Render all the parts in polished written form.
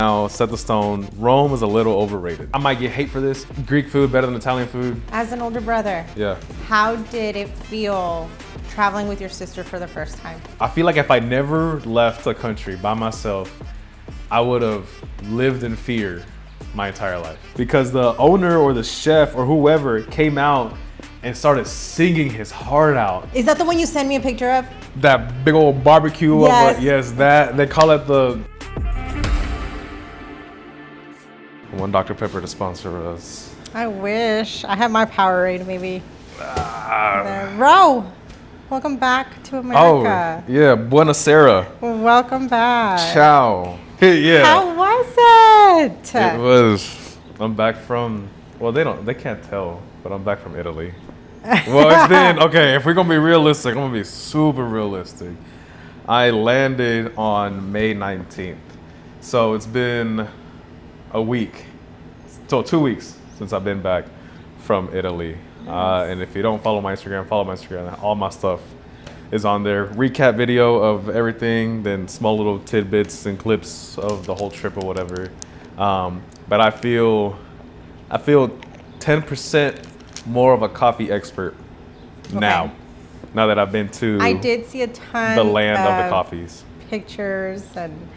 Now, set the stone. Rome is a little overrated. I might get hate for this. Greek food better than Italian food. As an older brother, Yeah. how did it feel traveling with your sister for the first time? I feel like if I never left the country by myself, I would have lived in fear my entire life. Because the owner or the chef or whoever came out and started singing his heart out. Is that the one you sent me a picture of? That big old barbecue. Yes. Yes, that. They call it the... One Dr. Pepper to sponsor us. I wish. I have my Powerade maybe. Ro, welcome back to America. Oh, yeah. Buonasera. Welcome back. Ciao. Yeah. How was it? It was. I'm back from, well, they can't tell, but I'm back from Italy. Well, it's been, okay, if we're going to be realistic, I'm going to be super realistic. I landed on May 19th. So it's been a week, so 2 weeks since I've been back from Italy. And if you don't follow my Instagram, follow my Instagram. All my stuff is on there. Recap video of everything, then small little tidbits and clips of the whole trip or whatever. But I feel 10% more of a coffee expert now that I've been to I did see a ton the land of the coffees. Pictures and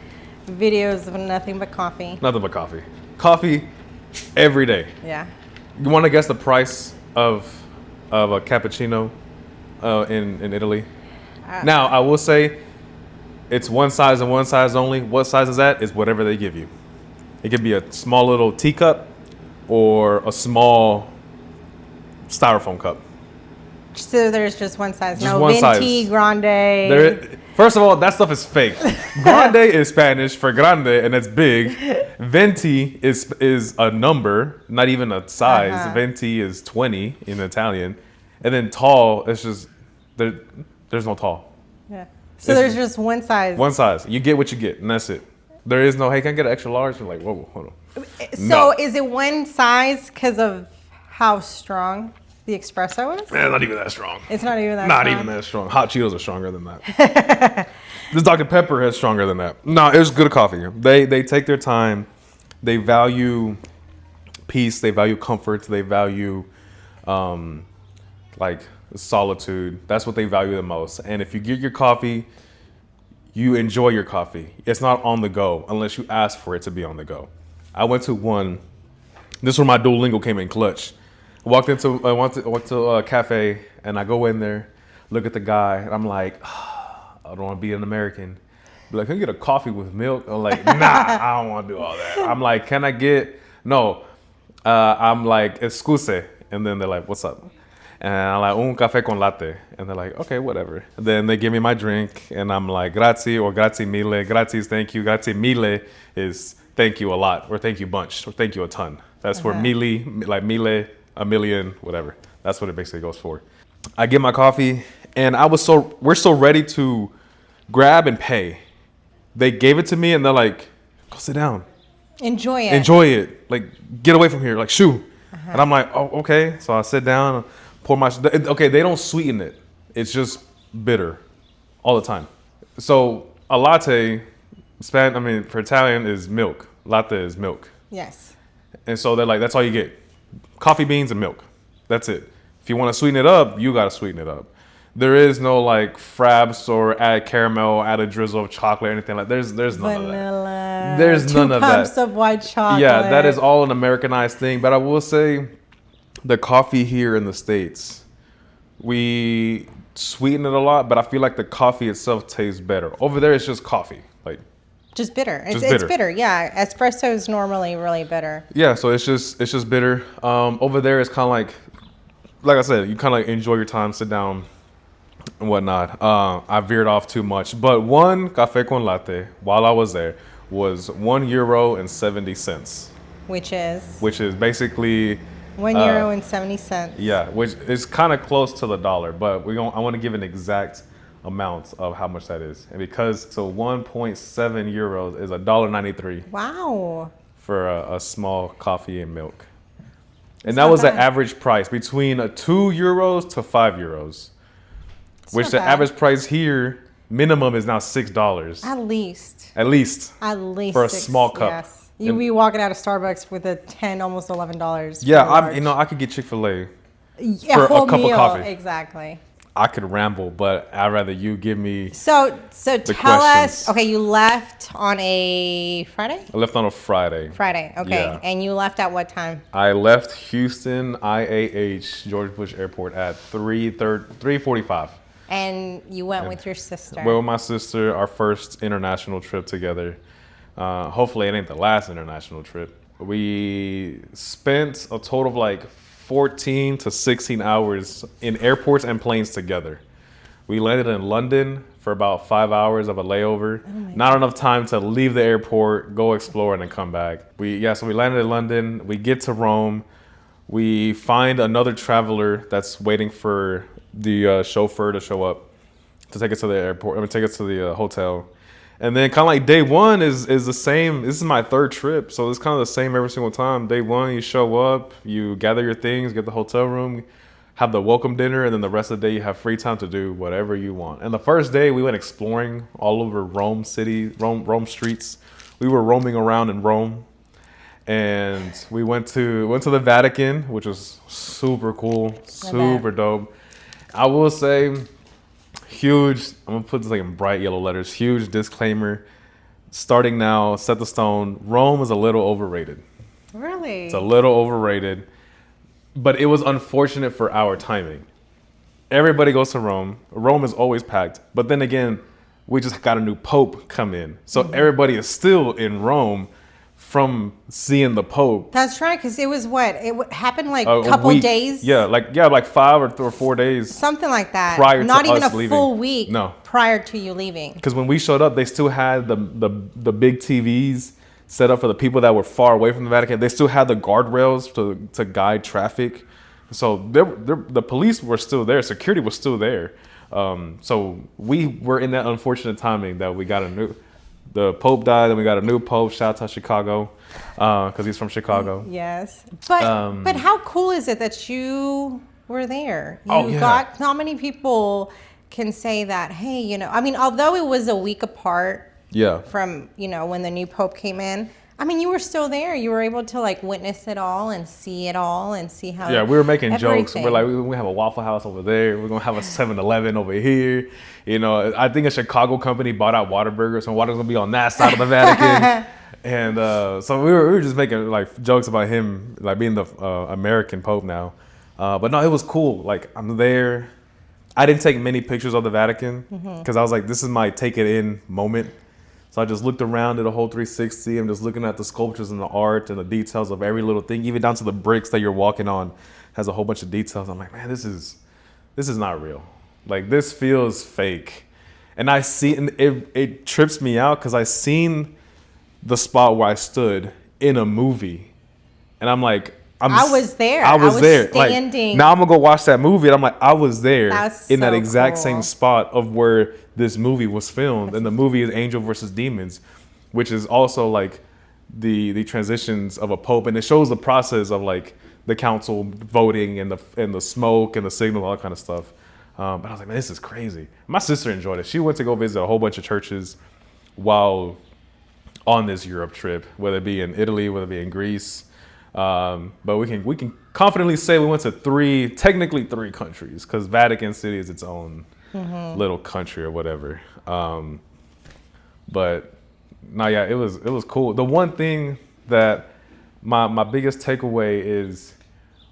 videos of nothing but coffee. Nothing but coffee. Coffee every day. Yeah. You want to guess the price of a cappuccino in Italy? Now, I will say it's one size and one size only. What size is that? Is whatever they give you. It could be a small little teacup or a small styrofoam cup. So there's just one size. Just no one venti, size. grande. First of all, that stuff is fake. Grande is Spanish for grande, and it's big. Venti is a number, not even a size. Venti is 20 in Italian. And then tall, it's just, there's no tall. Yeah. So there's just one size. One size. You get what you get, and that's it. There is no, hey, can I get an extra large? You're like, whoa, hold on. So is it one size because of how strong the espresso is? Not even that strong. It's not even that Not strong? even that strong. Hot Cheetos are stronger than that. This Dr. Pepper is stronger than that. No, it's good coffee. They take their time. They value peace. They value comfort. They value like solitude. That's what they value the most. And if you get your coffee, you enjoy your coffee. It's not on the go unless you ask for it to be on the go. I went to one. This is where my Duolingo came in clutch. I went to a cafe, and I go in there, look at the guy, and I'm like, I don't want to be an American. Be like, can I get a coffee with milk? I'm like, nah, I don't want to do all that. I'm like, can I get, no. I'm like, excuse. And then they're like, what's up? And I'm like, un café con latte. And they're like, okay, whatever. And then they give me my drink, and I'm like, grazie or grazie mille. Grazie is thank you. Grazie mille is thank you a lot, or thank you bunch, or thank you a ton. That's where mille, like mille, a million, whatever. That's what it basically goes for. I get my coffee, and we're so ready to grab and pay. They gave it to me, and they're like, go sit down. Enjoy it. Enjoy it. Like, get away from here. Like, shoo. And I'm like, oh, okay. So I sit down, pour my, okay, they don't sweeten it. It's just bitter all the time. So a latte, for Italian is milk. Latte is milk. Yes. And so they're like, that's all you get. Coffee beans and milk. That's it. If you want to sweeten it up, you got to sweeten it up. There is no like fraps or add caramel, add a drizzle of chocolate or anything like that. There's none Vanilla. of that. There's none of that. 2 cups of white chocolate. Yeah, that is all an Americanized thing. But I will say the coffee here in the States, we sweeten it a lot, but I feel like the coffee itself tastes better. Over there, it's just coffee. Just bitter. Just It's bitter, yeah. Espresso is normally really bitter. Yeah, so it's just bitter. Over there, it's kind of like I said, you kind of enjoy your time, sit down, and whatnot. I veered off too much, but one café con latte while I was there was €1.70, which is basically €1.70. Yeah, which is kind of close to the dollar, but I want to give an exact amount of how much that is, and because 1.7 euros is $1.93. Wow. For a small coffee and milk. And that was the average price between €2 to €5, which the average price here minimum is now $6. At least. At least. At least For a small cup. Yes. You'd be walking out of Starbucks with a $10, almost $11. Yeah, large. I could get Chick-fil-A Yeah, for a cup of coffee. Exactly. I could ramble, but I'd rather you give me. So tell questions. us. Okay, you left on a Friday. I left on a Friday. Friday. Okay, Yeah. and you left at what time? I left Houston IAH George Bush Airport at 3:45. And you went with your sister. Well, with my sister, our first international trip together. Hopefully, it ain't the last international trip. We spent a total of like 14 to 16 hours in airports and planes together. We landed in London for about 5 hours of a layover. Not enough time to leave the airport, go explore, and then come back. So we landed in London. We get to Rome. We find another traveler that's waiting for the chauffeur to show up to take us to the airport. Take us to the hotel. And then kind of like day one is the same. This is my third trip, so it's kind of the same every single time. Day one, you show up, you gather your things, get the hotel room, have the welcome dinner, and then the rest of the day you have free time to do whatever you want. And the first day we went exploring all over Rome city, Rome streets. We were roaming around in Rome, and we went to the Vatican, which was super cool, super dope. I will say, huge, I'm gonna put this like in bright yellow letters, huge disclaimer. Starting now, set the stone, Rome is a little overrated. Really? It's a little overrated, but it was unfortunate for our timing. Everybody goes to Rome. Rome is always packed, but then again, we just got a new pope come in. So everybody is still in Rome from seeing the Pope. That's right, because it was what? It happened like A a couple week. days? Yeah, like 5 or 4 days. Something like that. Prior to Not even us a leaving. full week No. prior to you leaving. Because when we showed up, they still had the big TVs set up for the people that were far away from the Vatican. They still had the guardrails to guide traffic. So the police were still there. Security was still there. So we were in that unfortunate timing that we got the Pope died, and we got a new Pope. Shout out to Chicago, because he's from Chicago. Yes. But how cool is it that you were there? Not many people can say that, hey, I mean, although it was a week apart from, when the new Pope came in, I mean, you were still there. You were able to like witness it all and see how. Yeah, we were making jokes. everything. We're like, we're gonna have a Waffle House over there. We're gonna have a 7-Eleven over here. I think a Chicago company bought out Whataburger, so Whataburger's gonna be on that side of the Vatican. And so we were just making like jokes about him like being the American Pope now. But no, it was cool. Like I'm there. I didn't take many pictures of the Vatican because I was like, this is my take it in moment. So I just looked around at a whole 360. I'm just looking at the sculptures and the art and the details of every little thing, even down to the bricks that you're walking on has a whole bunch of details. I'm like, man, this is not real. Like this feels fake. And I see, and it trips me out because I seen the spot where I stood in a movie, and I'm like, I was there. I was there. Standing. Like, now I'm gonna go watch that movie, and I'm like, I was there in that so exact cool. same spot of where this movie was filmed. And the movie is Angel versus Demons, which is also like the transitions of a pope, and it shows the process of like the council voting and the smoke and the signal, all that kind of stuff. But I was like, man, this is crazy. My sister enjoyed it. She went to go visit a whole bunch of churches while on this Europe trip, whether it be in Italy, whether it be in Greece. But we can confidently say we went to technically three countries, because Vatican City is its own little country or whatever. But no, yeah, it was cool. The one thing that my biggest takeaway is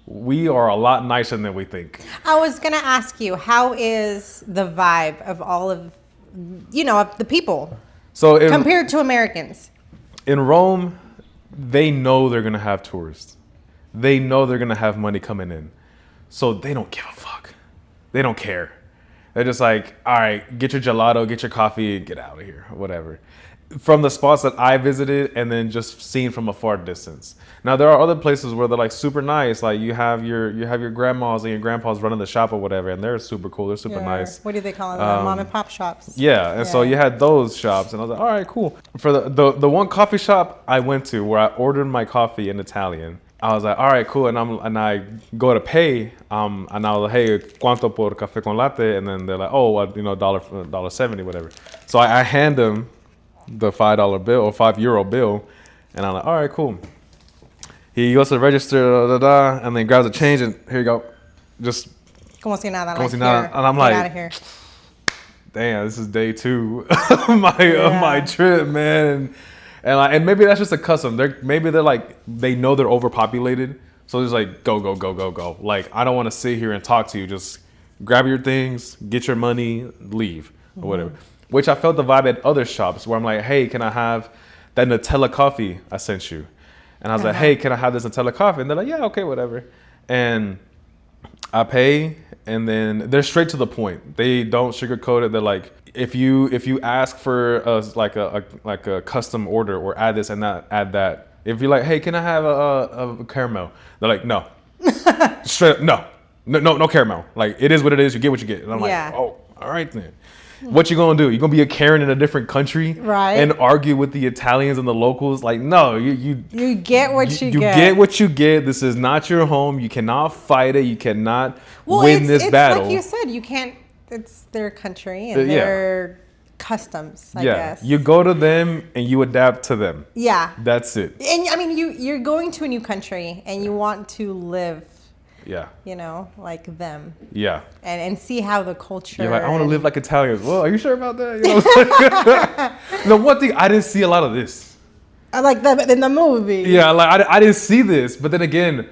we are a lot nicer than we think. I was gonna ask you, how is the vibe of all of of the people compared to Americans? In Rome, they know they're gonna have tourists. They know they're gonna have money coming in, so they don't give a fuck. They don't care. They're just like, all right, get your gelato, get your coffee, and get out of here, or whatever. From the spots that I visited, and then just seen from a far distance. Now there are other places where they're like super nice, like you have your grandmas and your grandpas running the shop or whatever, and they're super cool. They're super nice. What do they call them? Mom and pop shops. Yeah, and so you had those shops, and I was like, all right, cool. For the one coffee shop I went to where I ordered my coffee in Italian, I was like, all right, cool. And I go to pay. And I was like, hey, cuánto por café con latte? And then they're like, oh, well, $1.70, whatever. So I hand them the $5 bill or €5 bill, and I'm like, all right, cool. He goes to the register, and then grabs a change, and here you go, just como si nada. Como si nada. And I'm like, out of here. Damn, this is day 2 of my trip, man. And maybe that's just a custom. Maybe they're like, they know they're overpopulated. So it's like, go. Like, I don't want to sit here and talk to you. Just grab your things, get your money, leave, or whatever. Which I felt the vibe at other shops where I'm like, hey, can I have that Nutella coffee I sent you? And I was like, hey, can I have this Nutella coffee? And they're like, yeah, okay, whatever. And I pay, and then they're straight to the point. They don't sugarcoat it. They're like, if you ask for a custom order or add this and add that. If you're like, hey, can I have a caramel? They're like, no. Straight up, no caramel. Like, it is what it is. You get what you get. And I'm like, oh, all right then. What you gonna do? You gonna be a Karen in a different country, right? And argue with the Italians and the locals? Like, no, you get what you get. You get what you get. This is not your home. You cannot fight it. You cannot win this battle. Like you said, you can't. It's their country and their customs. I guess you go to them and you adapt to them. Yeah, that's it. And I mean, you're going to a new country and you want to live. Yeah. You know, like them. Yeah. And see how the culture. You're like, I want to live like Italians. Well, are you sure about that? You know, the one thing, I didn't see a lot of this. Like in the movie. Yeah, like I didn't see this. But then again,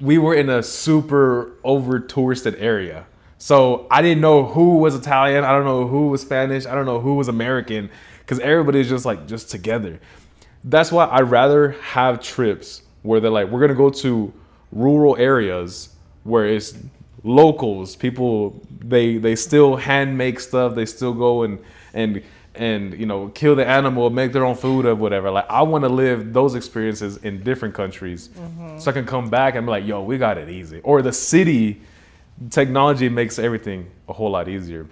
we were in a super over-touristed area. So I didn't know who was Italian. I don't know who was Spanish. I don't know who was American. Because everybody's just together. That's why I'd rather have trips where they're like, we're going to go to rural areas where it's locals, people, they still hand make stuff, they still go and you know, kill the animal, make their own food or whatever. Like, I want to live those experiences in different countries, so I can come back and be like, yo, we got it easy. Or the city, technology makes everything a whole lot easier.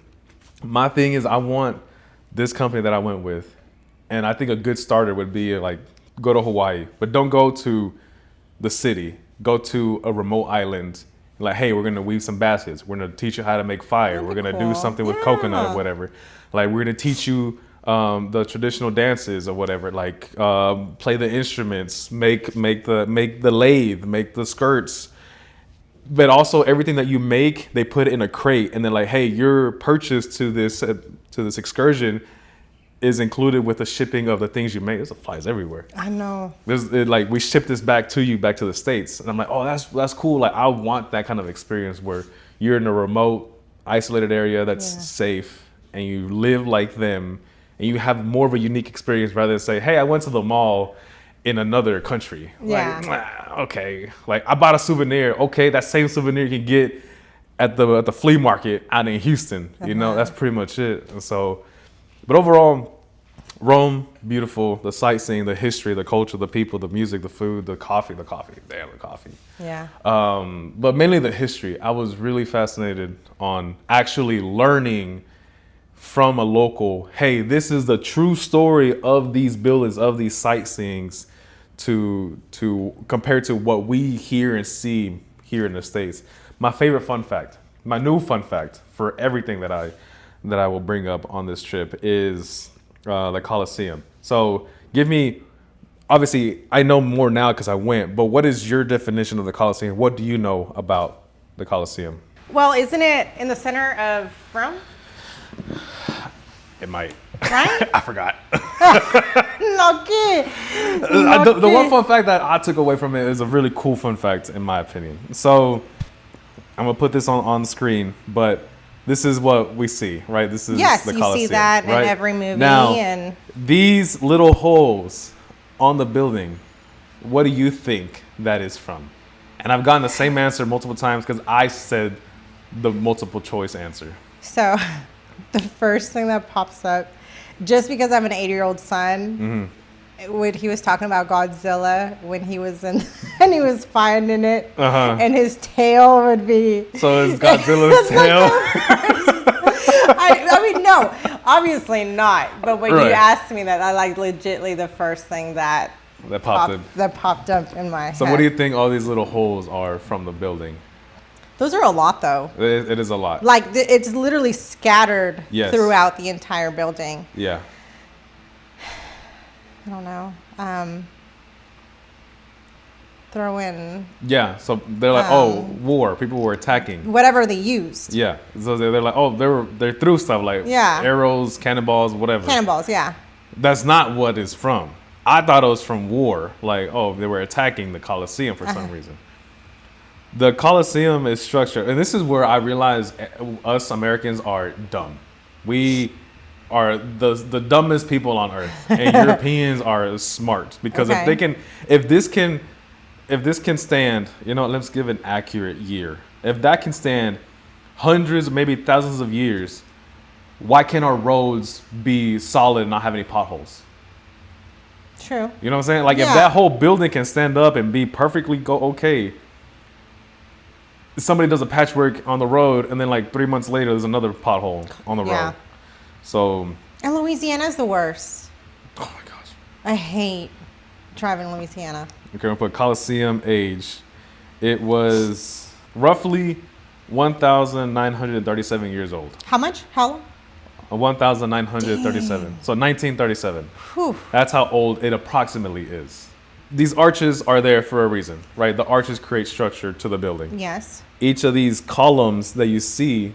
My thing is, I want this company that I went with, and I think a good starter would be like, go to Hawaii, but don't go to the city. Go to a remote island, like, hey, we're gonna weave some baskets. We're gonna teach you how to make fire. We're gonna do something with coconut or whatever. Like, we're gonna teach you the traditional dances or whatever. Like, play the instruments, make the lathe, make the skirts. But also everything that you make, they put it in a crate, and then like, hey, your purchase to this excursion is included with the shipping of the things you make. There's flies everywhere. I know. Like, we ship this back to the States. And I'm like, oh, that's cool. Like, I want that kind of experience where you're in a remote, isolated area that's safe, and you live like them, and you have more of a unique experience rather than say, hey, I went to the mall in another country. Yeah. Like, okay. Like, I bought a souvenir. Okay, that same souvenir you can get at the flea market out in Houston. You know, that's pretty much it. And so, but overall, Rome, beautiful. The sightseeing, the history, the culture, the people, the music, the food, the coffee. Damn, the coffee. Yeah. But mainly the history. I was really fascinated on actually learning from a local, hey, this is the true story of these buildings, of these sightseeings, to compared to what we hear and see here in the States. My favorite fun fact, my new fun fact for everything that I will bring up on this trip is the Colosseum. So give me, obviously I know more now because I went, but what is your definition of the Colosseum? What do you know about the Colosseum? Well, isn't it in the center of Rome? It might. Right? I forgot. Lucky. The one fun fact that I took away from it is a really cool fun fact in my opinion. So I'm gonna put this on the screen, but this is what we see, right? This is the Colosseum. Yes, you see that in every movie. Now, these little holes on the building, what do you think that is from? And I've gotten the same answer multiple times because I said the multiple choice answer. So the first thing that pops up, just because I have an 8-year-old son, when he was talking about Godzilla, when he was in, and he was finding it, and his tail would be. So it's Godzilla's tail? I mean, no, obviously not. But when you asked me that, I like legitly the first thing that that popped up in my head. So what do you think all these little holes are from the building? Those are a lot, though. It is a lot. Like, it's literally scattered throughout the entire building. Yeah. I don't know. Throw in. Yeah, so they're like, war. People were attacking. Whatever they used. Yeah, so they're like, they threw stuff like arrows, cannonballs, whatever. Cannonballs, yeah. That's not what it's from. I thought it was from war. Like, they were attacking the Colosseum for some reason. The Colosseum is structured, and this is where I realize us Americans are dumb. We are the dumbest people on earth, and Europeans are smart because if this can stand, let's give an accurate year. If that can stand hundreds, maybe thousands of years, why can't our roads be solid and not have any potholes? True. You know what I'm saying? Like if that whole building can stand up and be perfectly okay, somebody does a patchwork on the road and then like 3 months later there's another pothole on the road. So. And Louisiana's the worst. Oh my gosh. I hate driving in Louisiana. Okay, we'll put Colosseum age. It was roughly 1,937 years old. How much? How long? 1,937. Dang. So 1937. Whew. That's how old it approximately is. These arches are there for a reason, right? The arches create structure to the building. Yes. Each of these columns that you see,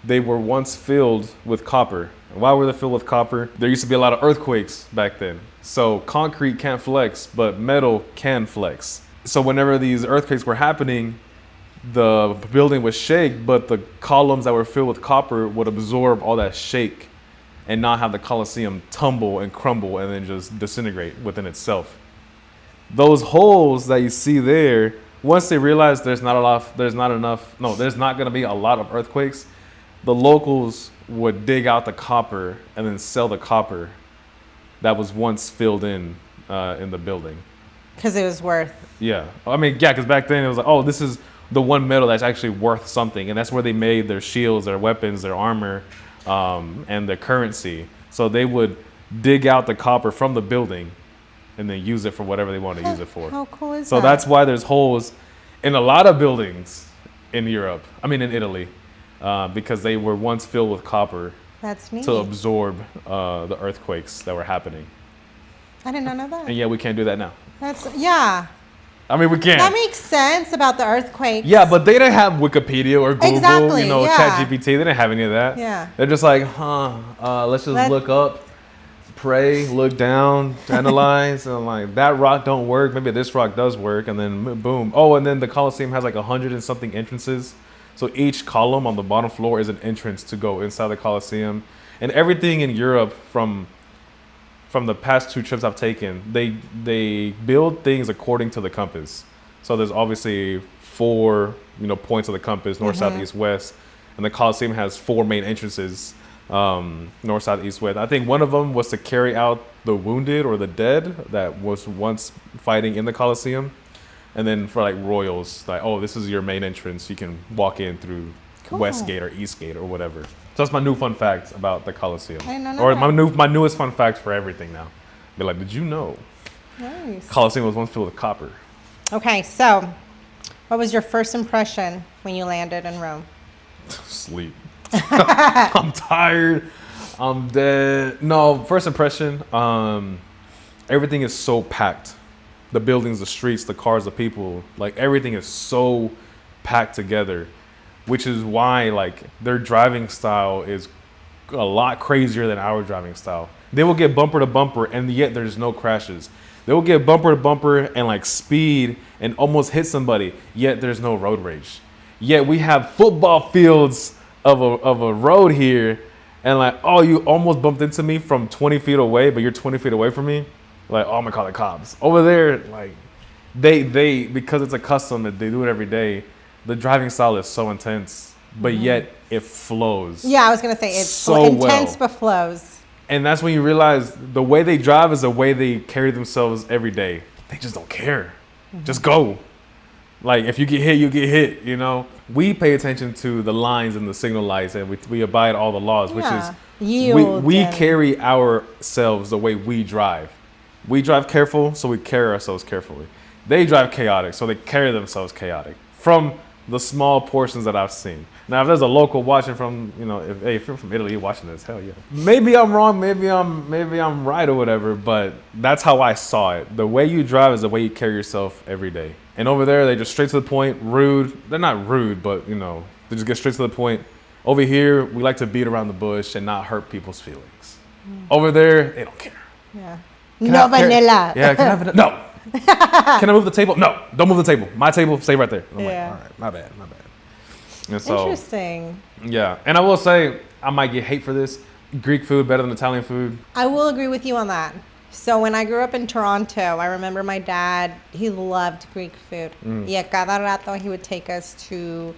they were once filled with copper. And why were they filled with copper? There used to be a lot of earthquakes back then. So concrete can't flex, but metal can flex. So whenever these earthquakes were happening, the building would shake, but the columns that were filled with copper would absorb all that shake and not have the Colosseum tumble and crumble and then just disintegrate within itself. Those holes that you see there, once they realized there's not going to be a lot of earthquakes, the locals would dig out the copper and then sell the copper that was once filled in the building. Because it was worth. Yeah. I mean, yeah, because back then it was like, this is the one metal that's actually worth something. And that's where they made their shields, their weapons, their armor, and their currency. So they would dig out the copper from the building and then use it for whatever they wanted to use it for. How cool is that? So that's why there's holes in a lot of buildings in in Italy, because they were once filled with copper. That's neat. To absorb the earthquakes that were happening. I did not know that. And we can't do that now. I mean, we can. That makes sense about the earthquakes. Yeah, but they didn't have Wikipedia or Google, exactly, ChatGPT. They didn't have any of that. Yeah. They're just like, let's just look up, pray, look down, analyze, and like that rock don't work. Maybe this rock does work, and then boom. Oh, and then the Colosseum has like 100 and something entrances. So each column on the bottom floor is an entrance to go inside the Colosseum. And everything in Europe from the past 2 trips I've taken, they build things according to the compass. So there's obviously 4, points of the compass, north, south, east, west. And the Colosseum has 4 main entrances, north, south, east, west. I think one of them was to carry out the wounded or the dead that was once fighting in the Colosseum. And then for like royals, like, this is your main entrance. You can walk in through West Gate or East Gate or whatever. So that's my new fun fact about the Colosseum. I didn't know or that. my newest fun fact for everything now. Be like, did you know? Nice. Colosseum was once filled with copper. Okay, so what was your first impression when you landed in Rome? Sleep. I'm tired. I'm dead. No, first impression, everything is so packed. The buildings, the streets, the cars, the people, like everything is so packed together, which is why like their driving style is a lot crazier than our driving style. They will get bumper to bumper and yet there's no crashes. They will get bumper to bumper and like speed and almost hit somebody, yet there's no road rage. Yet we have football fields of a road here and like, you almost bumped into me from 20 feet away, but you're 20 feet away from me. Like, I'm gonna call the cops. Over there, like, they because it's a custom that they do it every day, the driving style is so intense, but yet it flows. Yeah, I was gonna say it's so intense but flows. And that's when you realize the way they drive is the way they carry themselves every day. They just don't care. Just go. Like, if you get hit, you get hit, We pay attention to the lines and the signal lights, and we abide all the laws, which is yield we carry ourselves the way we drive. We drive careful, so we carry ourselves carefully. They drive chaotic, so they carry themselves chaotic. From the small portions that I've seen. Now, if there's a local watching from, if you're from Italy, you're watching this, hell yeah. Maybe I'm wrong, maybe I'm right or whatever, but that's how I saw it. The way you drive is the way you carry yourself every day. And over there, they just straight to the point, rude. They're not rude, but they just get straight to the point. Over here, we like to beat around the bush and not hurt people's feelings. Over there, they don't care. Yeah. No vanilla. Yeah, can I have vanilla? No. Can I move the table? No, don't move the table. My table, stay right there. I'm like, all right, my bad. And so, interesting. Yeah, and I will say, I might get hate for this. Greek food better than Italian food. I will agree with you on that. So when I grew up in Toronto, I remember my dad, he loved Greek food. Y a cada rato, he would take us to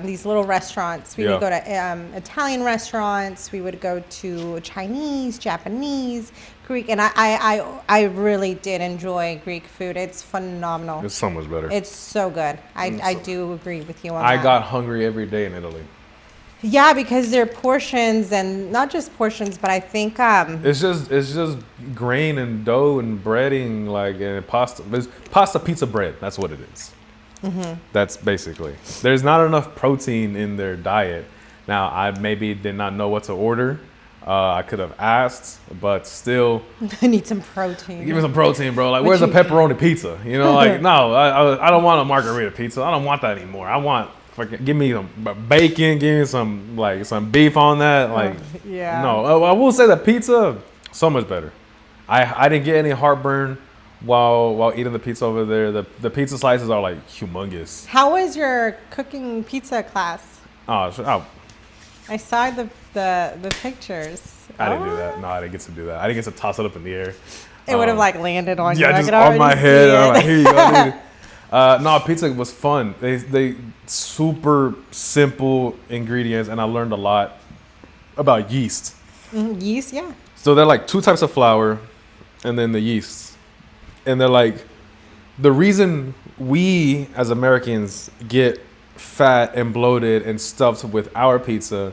these little restaurants. We would go to Italian restaurants. We would go to Chinese, Japanese, Greek. And I really did enjoy Greek food. It's phenomenal. It's so much better. It's so good. I do agree with you on that. I got hungry every day in Italy. Yeah, because their portions, and not just portions, but I think it's just grain and dough and breading, and pasta. It's pasta, pizza, bread. That's what it is. Mm-hmm. That's basically. There's not enough protein in their diet. Now, I maybe did not know what to order. I could have asked, but still. I need some protein. Give me some protein, bro. Like, where's the pepperoni pizza? No, I don't want a margarita pizza. I don't want that anymore. I want. Give me some bacon. Give me some beef on that. Yeah. No, I will say that pizza so much better. I didn't get any heartburn while eating the pizza over there. The pizza slices are humongous. How was your cooking pizza class? Oh. I saw the pictures. I didn't do that. No, I didn't get to do that. I didn't get to toss it up in the air. It would have landed on you. Yeah, just on my head. I'm like, here you go, dude. No, pizza was fun. They super simple ingredients, and I learned a lot about yeast. Mm-hmm. Yeast, yeah. So they're two types of flour, and then the yeast. And they're the reason we as Americans get fat and bloated and stuffed with our pizza,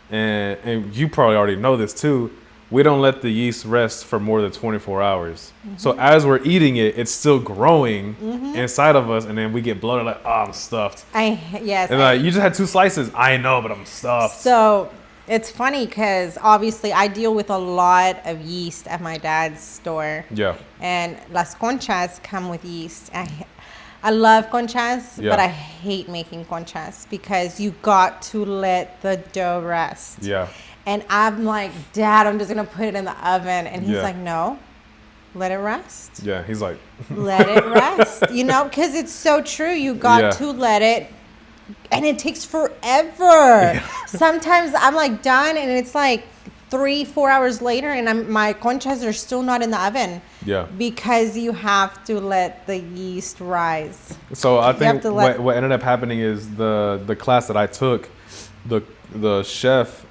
and you probably already know this too, we don't let the yeast rest for more than 24 hours. Mm-hmm. So as we're eating it, it's still growing inside of us, and then we get bloated I'm stuffed. Yes. And you just had 2 slices. I know, but I'm stuffed. So it's funny because obviously I deal with a lot of yeast at my dad's store. Yeah. And las conchas come with yeast. I love conchas, but I hate making conchas because you got to let the dough rest. Yeah. And I'm like, Dad, I'm just going to put it in the oven. And he's like, no, let it rest. Yeah, he's like. Let it rest, because it's so true. You got to let it, and it takes forever. Yeah. Sometimes I'm done, and it's 3-4 hours later, and my conchas are still not in the oven. Yeah. Because you have to let the yeast rise. So I think what ended up happening is the class that I took, the chef,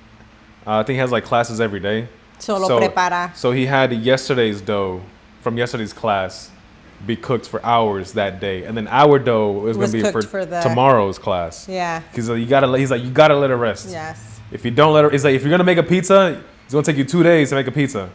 I think he has classes every day. Prepara. So he had yesterday's dough from yesterday's class be cooked for hours that day, and then our dough was going to be for tomorrow's class. Yeah. Because you gotta let it rest. Yes. If you don't let it, it's if you're gonna make a pizza, it's gonna take you 2 days to make a pizza.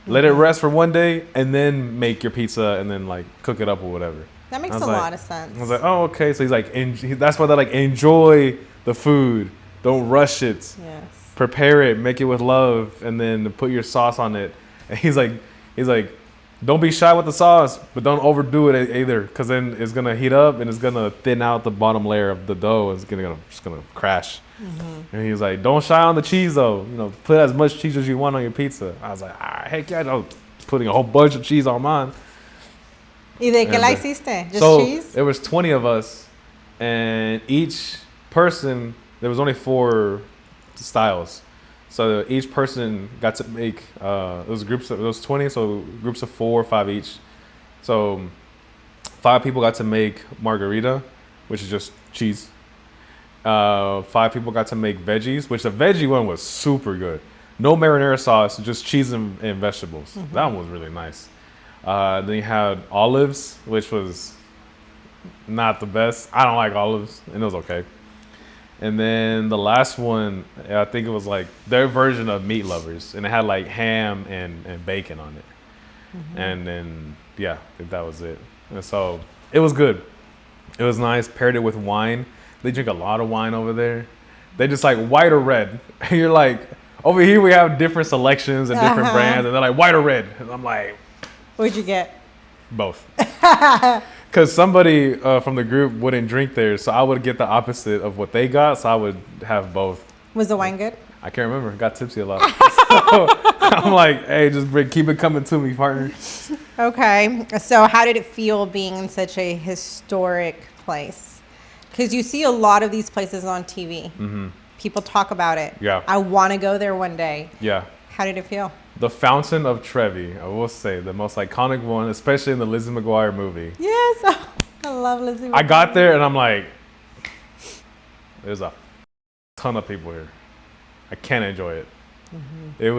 Let it rest for 1 day, and then make your pizza, and then cook it up or whatever. That makes a lot of sense. I was like, oh, okay. So he's that's why they're enjoy the food, don't rush it. Yes. Prepare it, make it with love, and then put your sauce on it. And he's like, don't be shy with the sauce, but don't overdo it either, because then it's gonna heat up and it's gonna thin out the bottom layer of the dough. It's just gonna crash. Mm-hmm. And he was like, don't shy on the cheese though. Put as much cheese as you want on your pizza. I was like, heck yeah, I'm putting a whole bunch of cheese on mine. ¿Y de qué la hiciste? Just cheese? There was 20 of us, and each person, there was only 4 styles. So each person got to make those 20, so groups of 4 or 5 each. So 5 people got to make margarita, which is just cheese. 5 people got to make veggies, which the veggie one was super good. No marinara sauce, just cheese and vegetables. Mm-hmm. That one was really nice. Then you had olives, which was not the best. I don't like olives, and it was okay. And then the last one, I think it was their version of meat lovers, and it had ham and bacon on it. And then, yeah, that was it. And so it was good. It was nice. Paired it with wine. They drink a lot of wine over there. They just like white or red. And you're like, over here we have different selections and different brands. And they're like, white or red. And I'm like, what'd you get? Both. Because somebody from the group wouldn't drink theirs. So I would get the opposite of what they got. So I would have both. Was the wine good? I can't remember. Got tipsy a lot. So I'm like, hey, just keep it coming to me, partner. Okay. So how did it feel being in such a historic place? Because you see a lot of these places on TV. Mm-hmm. People talk about it. Yeah. I want to go there one day. Yeah. How did it feel? The Fountain of Trevi, I will say, the most iconic one, especially in the Lizzie McGuire movie. Yes. Oh, I love Lizzie McGuire. I got there and I'm like, there's a ton of people here. I can't enjoy it. Mm-hmm. It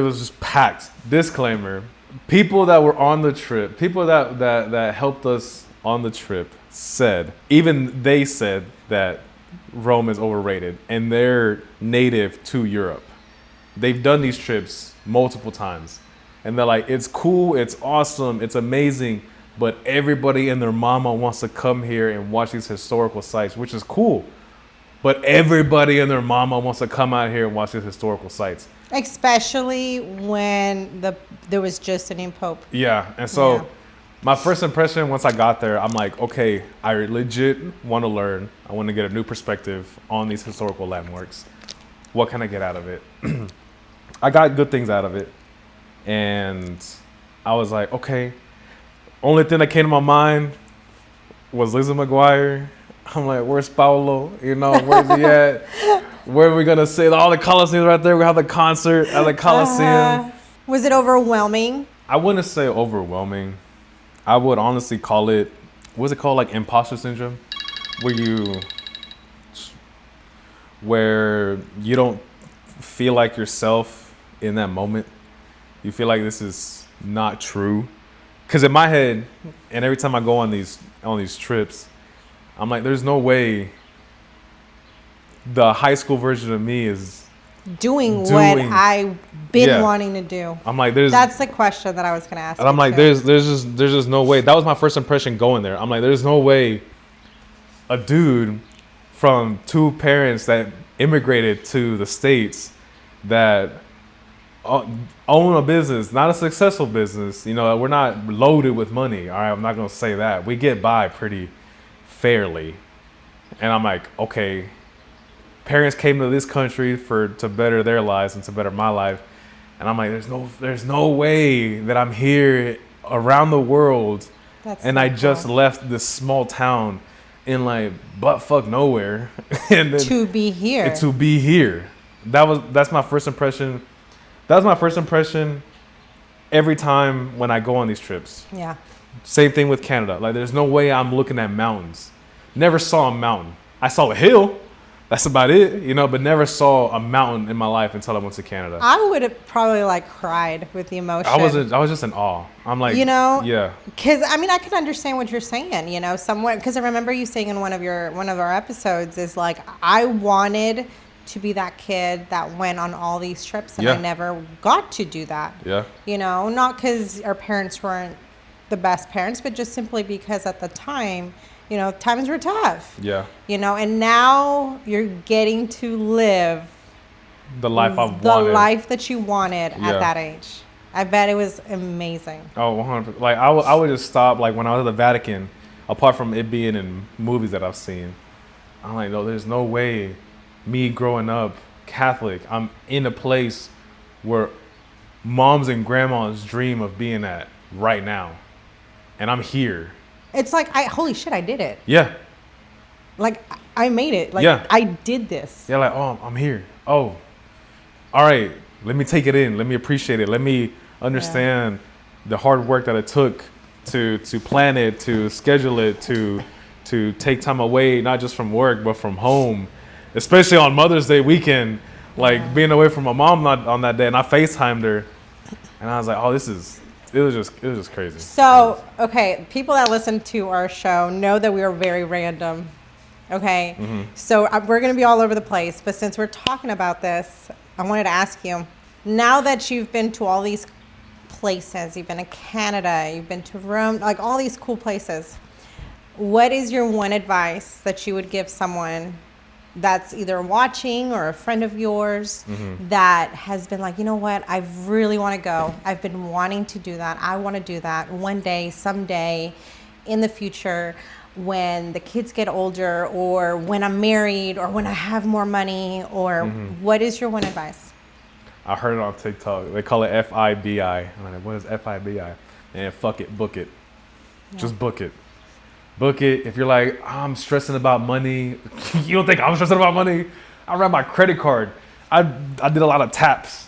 was just packed. Disclaimer, people that were on the trip, people that helped us on the trip even they said that Rome is overrated and they're native to Europe. They've done these trips multiple times and they're like, it's cool, it's awesome, it's amazing, but everybody and their mama wants to come here and watch these historical sites, which is cool. But everybody and their mama wants to come out here and watch these historical sites. Especially when there was just a new pope. Yeah, and so my first impression once I got there, I'm like, okay, I legit want to learn. I want to get a new perspective on these historical landmarks. What can I get out of it? I got good things out of it. And I was like, okay. Only thing that came to my mind was Lizzie McGuire. I'm like, where's Paolo? You know, where's he at? Where are we going to sit? All the Coliseums right there. We have the concert at the Coliseum. Was it overwhelming? I wouldn't say overwhelming. I would honestly call it, what's it called? Like imposter syndrome? Where you don't feel like yourself in that moment. You feel like this is not true. Because in my head, and every time I go on these trips, I'm like, there's no way the high school version of me is doing what I've been wanting to do. I'm like, that's the question that I was going to ask. And I'm like, there's just no way. That was my first impression going there. I'm like, there's no way a dude from two parents that immigrated to the States that own a business, not a successful business. You know, we're not loaded with money. All right, I'm not going to say that. We get by pretty fairly. And I'm like, okay, parents came to this country to better their lives and to better my life. And I'm like, there's no way that I'm here around the world. I just left this small town in like buttfuck nowhere. And then, to be here. That's my first impression. That was my first impression every time when I go on these trips. Yeah. Same thing with Canada. Like, there's no way I'm looking at mountains. Never saw a mountain. I saw a hill. That's about it, you know, but never saw a mountain in my life until I went to Canada. I would have probably like cried with the emotion. I was just in awe. I'm like, you know, yeah. Because I mean, I can understand what you're saying, you know, somewhat. Because I remember you saying in one of our episodes is like, I wanted to be that kid that went on all these trips and I never got to do that. Yeah. You know, not because our parents weren't the best parents, but just simply because at the time, you know, times were tough. Yeah. You know, and now you're getting to live the life I've wanted. The life that you wanted at that age. I bet it was amazing. Oh, 100%. Like, I would just stop, like, when I was at the Vatican, apart from it being in movies that I've seen. I'm like, no, there's no way me growing up Catholic, I'm in a place where moms and grandmas dream of being at right now. And I'm here. It's like, holy shit, I did it. Yeah. Like, I made it. Like, I did this. Yeah, like, oh, I'm here. Oh, all right. Let me take it in. Let me appreciate it. Let me understand the hard work that it took to plan it, to schedule it, to take time away, not just from work, but from home, especially on Mother's Day weekend, like being away from my mom on that day. And I FaceTimed her and I was like, oh, it was just crazy. So, okay, people that listen to our show know that we are very random. Okay. Mm-hmm. So we're going to be all over the place. But since we're talking about this, I wanted to ask you, now that you've been to all these places. You've been to Canada, you've been to Rome, like all these cool places. What is your one advice that you would give someone that's either watching or a friend of yours that has been like, you know what, I really want to go. I've been wanting to do that. I want to do that one day, someday in the future when the kids get older or when I'm married or when I have more money, or what is your one advice? I heard it on TikTok. They call it FIBI. I'm like, what is FIBI? And fuck it, book it. Yeah. Just book it. Book it. If you're like, I'm stressing about money, you don't think I'm stressing about money? I ran my credit card. I did a lot of taps,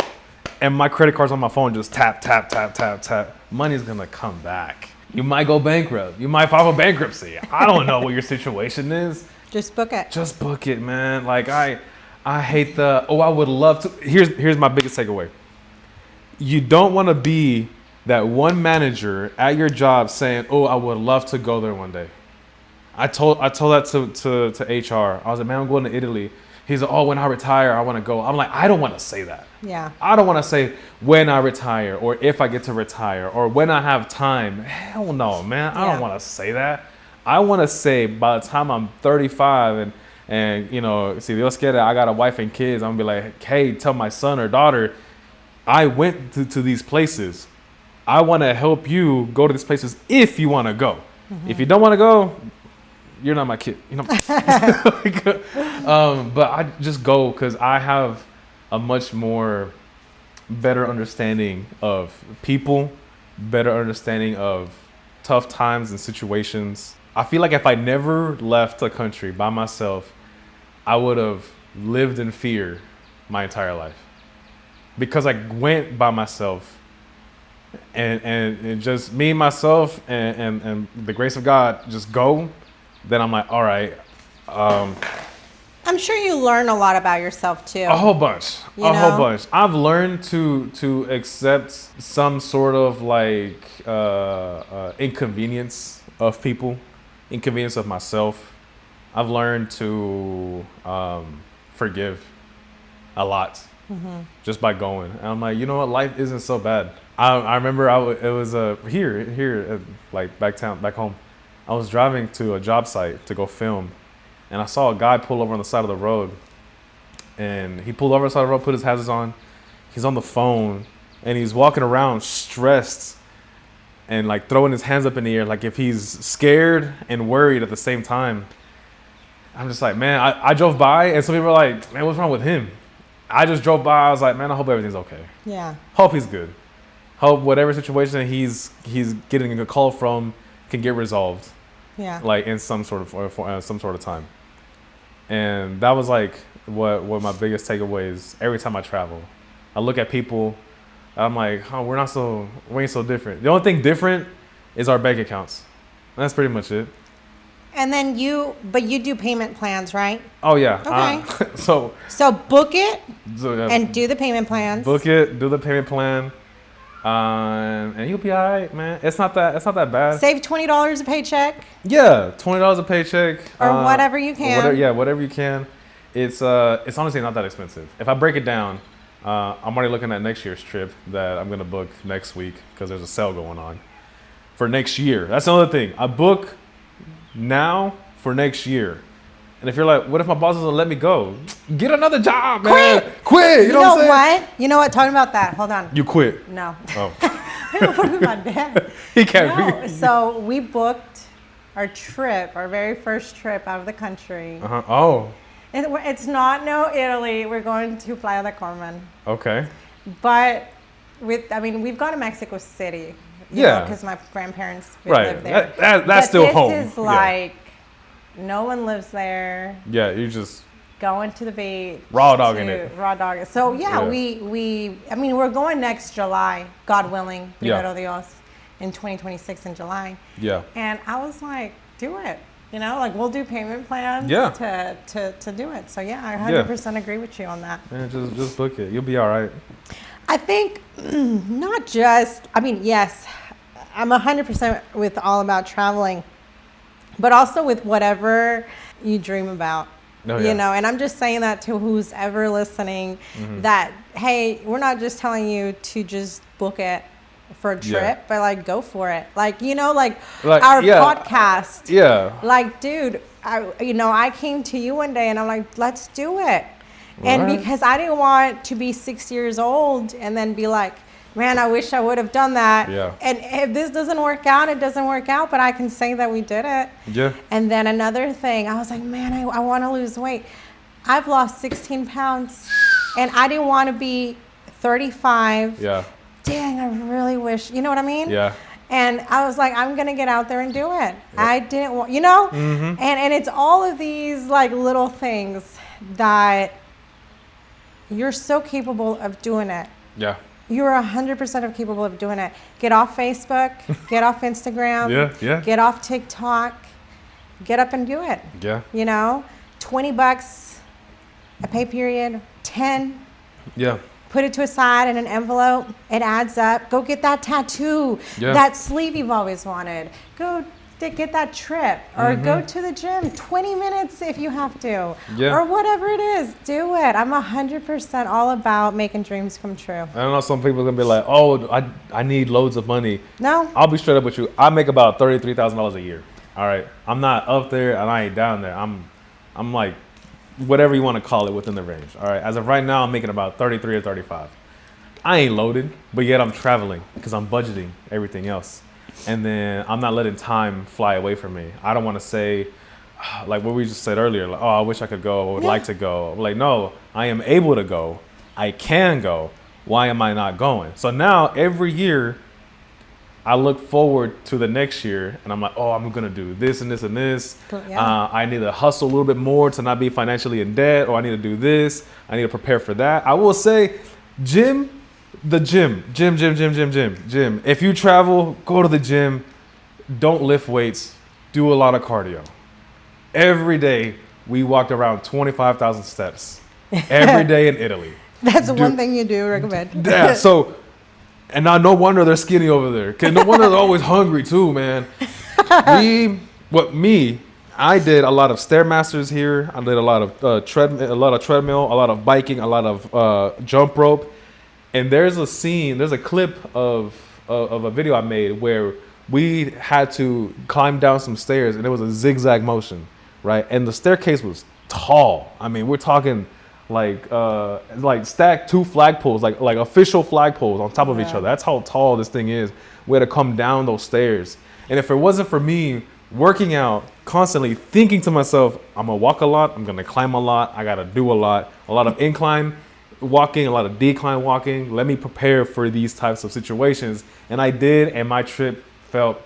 and my credit card's on my phone, just tap, tap, tap, tap, tap. Money's gonna come back. You might go bankrupt. You might file for bankruptcy. I don't know what your situation is. Just book it. Just book it, man. Like I hate I would love to. Here's my biggest takeaway. You don't want to be that one manager at your job saying, "Oh, I would love to go there one day." I told that to HR. I was like, man, I'm going to Italy. He's like, oh, when I retire, I want to go. I'm like, I don't want to say that. Yeah. I don't want to say when I retire or if I get to retire or when I have time. Hell no, man. I don't want to say that. I want to say by the time I'm 35 and you know, si Dios quiere, I got a wife and kids, I'm going to be like, hey, tell my son or daughter, I went to these places. I want to help you go to these places if you want to go. If you don't want to go, you're not my kid, you know. But I just go because I have a much more better understanding of people, better understanding of tough times and situations. I feel like if I never left a country by myself, I would have lived in fear my entire life. Because I went by myself and just me, myself, and the grace of God just go. Then I'm like, all right. I'm sure you learn a lot about yourself too. A whole bunch. Whole bunch. I've learned to accept some sort of like inconvenience of people, inconvenience of myself. I've learned to forgive a lot just by going. And I'm like, you know what? Life isn't so bad. I remember it was here, like back home. I was driving to a job site to go film, and I saw a guy pull over on the side of the road. And he pulled over on the side of the road, put his hazards on. He's on the phone, and he's walking around stressed and like throwing his hands up in the air, like if he's scared and worried at the same time. I'm just like, man, I drove by, and some people are like, man, what's wrong with him? I just drove by. I was like, man, I hope everything's okay. Yeah. Hope he's good. Hope whatever situation he's getting a call from can get resolved. Yeah. Like in some sort of time. And that was like what my biggest takeaway is every time I travel. I look at people, I'm like, oh, we ain't so different. The only thing different is our bank accounts. And that's pretty much it. And then you do payment plans, right? Oh yeah. Okay. So book it and do the payment plans. Book it, do the payment plan. And you'll be all right, man. It's not that bad. Save $20 a paycheck. Yeah, $20 a paycheck. Or whatever you can. Whatever you can. It's honestly not that expensive. If I break it down, I'm already looking at next year's trip that I'm gonna book next week because there's a sale going on for next year. That's another thing. I book now for next year. And if you're like, what if my boss doesn't let me go? Get another job, man. Quit. You know what? You know what? Talking about that. Hold on. You quit. No. Oh. What about that? He can't be. So we booked our very first trip out of the country. Oh. It's not Italy. We're going to Playa del Carmen. Okay. But we've gone to Mexico City. Because my grandparents live there. That's still home. This is like, no one lives there. Yeah, you just going to the beach. Raw dogging it. Raw dogging. So we're going next July, God willing, Primero Dios, in 2026 in July. Yeah. And I was like, do it. Like we'll do payment plans to do it. So yeah, I 100% agree with you on that. Man, just book it. You'll be all right. I think yes, I'm 100% with all about traveling, but also with whatever you dream about. And I'm just saying that to who's ever listening, that, hey, we're not just telling you to just book it for a trip, but like go for it. Like, you know, like our podcast. Yeah. Like, dude, I came to you one day and I'm like, let's do it. And because I didn't want to be 6 years old and then be like, man, I wish I would have done that. Yeah. And if this doesn't work out, it doesn't work out, but I can say that we did it. Yeah. And then another thing, I was like, man, I want to lose weight. I've lost 16 pounds and I didn't want to be 35. Yeah. Dang, I really wish, you know what I mean? Yeah. And I was like, I'm going to get out there and do it. Yep. I didn't want, you know? Mm-hmm. And it's all of these like little things that you're so capable of doing it. Yeah. You're 100% capable of doing it. Get off Facebook, get off Instagram, get off TikTok, get up and do it. Yeah. You know, $20 a pay period, 10. Yeah. Put it to a side in an envelope. It adds up. Go get that tattoo, that sleeve you've always wanted. Go get that trip or go to the gym 20 minutes if you have to or whatever it is. Do it. I'm 100% all about making dreams come true. I know some people are going to be like, oh, I need loads of money. No. I'll be straight up with you. I make about $33,000 a year. All right. I'm not up there and I ain't down there. I'm like, whatever you want to call it, within the range. All right. As of right now, I'm making about 33 or 35. I ain't loaded, but yet I'm traveling because I'm budgeting everything else. And then I'm not letting time fly away from me. I don't want to say, like what we just said earlier, like, oh, I wish I could go. I would like to go. I'm like, no, I am able to go. I can go. Why am I not going? So now every year I look forward to the next year and I'm like, oh, I'm going to do this and this and this. I need to hustle a little bit more to not be financially in debt, or I need to do this. I need to prepare for that. I will say gym. If you travel, go to the gym. Don't lift weights. Do a lot of cardio. Every day, we walked around 25,000 steps. Every day in Italy. That's one thing you do recommend. Yeah, so, and now no wonder they're skinny over there. Cause no wonder they're always hungry too, man. I did a lot of Stairmasters here. I did a lot of treadmill, a lot of biking, a lot of jump rope. And there's a clip of a video I made where we had to climb down some stairs and it was a zigzag motion, right? And the staircase was tall. I mean, we're talking like stacked 2 flagpoles, like official flagpoles on top of each other. That's how tall this thing is. We had to come down those stairs. And if it wasn't for me working out, constantly thinking to myself, I'm gonna walk a lot, I'm gonna climb a lot, I gotta do a lot of incline walking, a lot of decline walking. Let me prepare for these types of situations. And I did, and my trip felt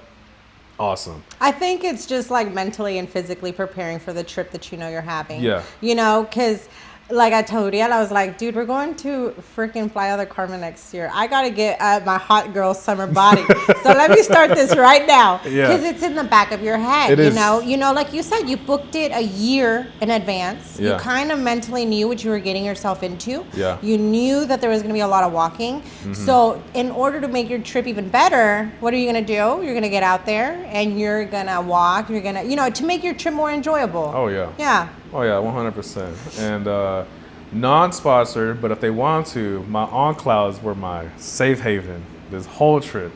awesome. I think it's just like mentally and physically preparing for the trip that you know you're having. Yeah. You know, because like I told Riel, I was like, dude, we're going to freaking Playa del Carmen next year. I got to get my hot girl summer body. So let me start this right now. Because it's in the back of your head. It is. You know, like you said, you booked it a year in advance. Yeah. You kind of mentally knew what you were getting yourself into. Yeah. You knew that there was going to be a lot of walking. Mm-hmm. So in order to make your trip even better, what are you going to do? You're going to get out there and you're going to walk. You're going to, to make your trip more enjoyable. Oh, yeah. Yeah. Oh, yeah, 100%. And non-sponsored, but if they want to, my on-clouds were my safe haven this whole trip.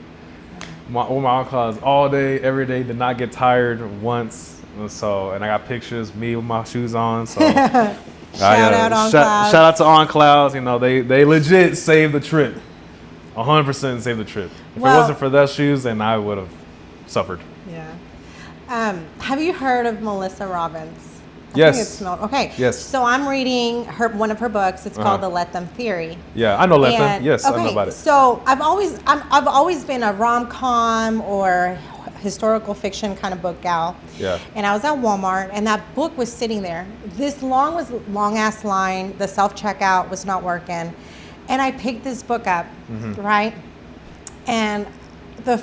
My on-clouds all day, every day, did not get tired once. And I got pictures, me with my shoes on. So shout out to on-clouds. They legit saved the trip. 100% saved the trip. If it wasn't for those shoes, then I would have suffered. Yeah. Have you heard of Melissa Robbins? Yes. Okay. Yes. So I'm reading one of her books. It's called The Let Them Theory. Yeah, I know Let Them. Yes, I know about it. So I've always been a rom-com or historical fiction kind of book gal. Yeah. And I was at Walmart, and that book was sitting there. This long ass line. The self-checkout was not working, and I picked this book up, right? And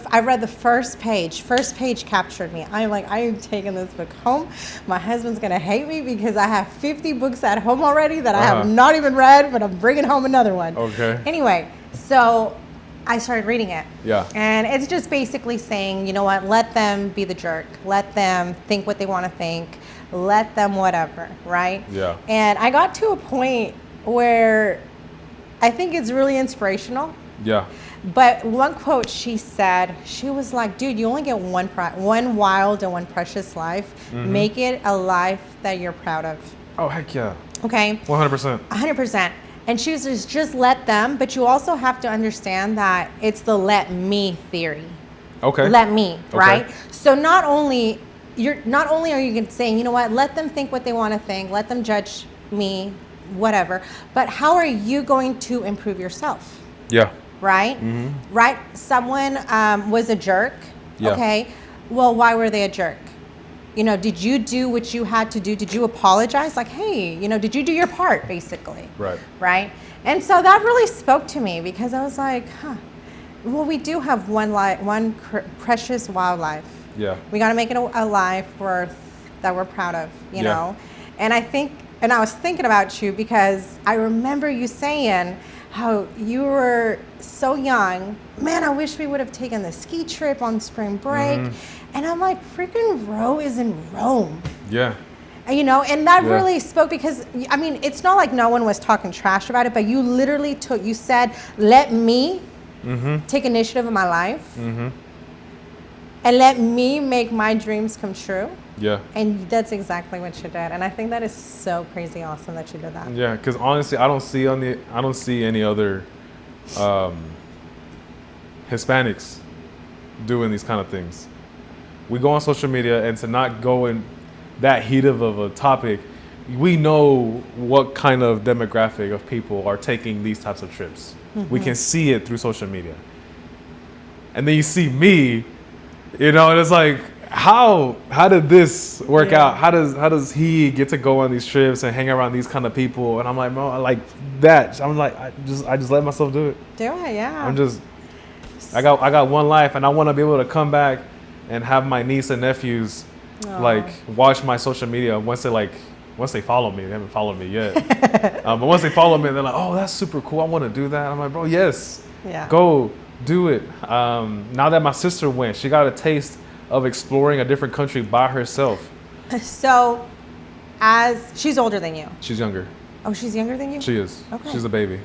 I read the first page. First page captured me. I'm like, I am taking this book home. My husband's going to hate me because I have 50 books at home already that I have not even read, but I'm bringing home another one. Okay. Anyway, so I started reading it. Yeah. And it's just basically saying, you know what, let them be the jerk. Let them think what they want to think. Let them whatever, right? Yeah. And I got to a point where I think it's really inspirational. Yeah. But one quote she said, she was like, dude, you only get one wild and one precious life. Make it a life that you're proud of. Oh, heck yeah. Okay. 100%. 100%. And she was just let them, but you also have to understand that it's the let me theory. Okay. Let me, right? So not only are you saying, you know what, let them think what they want to think, let them judge me, whatever, but how are you going to improve yourself? Yeah. Right? Right? Someone was a jerk. Yeah. Okay. Well, why were they a jerk? You know, did you do what you had to do? Did you apologize? Like, hey, you know, did you do your part, basically? Right. Right? And so that really spoke to me because I was like, well, we do have one precious wildlife. Yeah. We got to make it a life that we're proud of, you know? And I was thinking about you because I remember you saying how you were so young. Man, I wish we would have taken the ski trip on spring break. And I'm like, freaking Ro is in Rome. Yeah. You know, and that really spoke because, I mean, it's not like no one was talking trash about it, but you literally you said, let me take initiative in my life and let me make my dreams come true. Yeah. And that's exactly what you did. And I think that is so crazy awesome that you did that. Yeah, because honestly, I don't see any other Hispanics doing these kind of things. We go on social media, and to not go in that heat of a topic, we know what kind of demographic of people are taking these types of trips. We can see it through social media. And then you see me, you know, and it's like, how did this work out? How does he get to go on these trips and hang around these kind of people? And I'm like, bro, like that. I'm like, I just let myself do it. Do it, yeah. I got one life, and I want to be able to come back and have my niece and nephews like watch my social media once they follow me. They haven't followed me yet. But once they follow me, they're like, oh, that's super cool. I want to do that. I'm like, bro, yes. Yeah. Go do it. Now that my sister went, she got a taste of exploring a different country by herself. So, she's older than you. She's younger. Oh, she's younger than you? She is. Okay. She's a baby.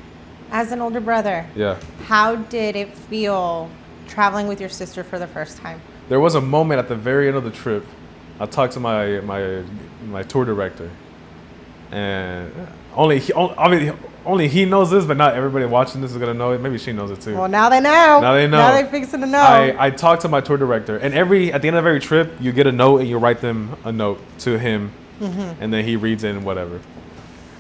As an older brother. Yeah. How did it feel traveling with your sister for the first time? There was a moment at the very end of the trip. I talked to my tour director, and only he knows this, but not everybody watching this is gonna know it. Maybe she knows it too. Well, now they know. Now they're fixing to know. I talked to my tour director, and at the end of every trip, you get a note and you write them a note to him, and then he reads it and whatever.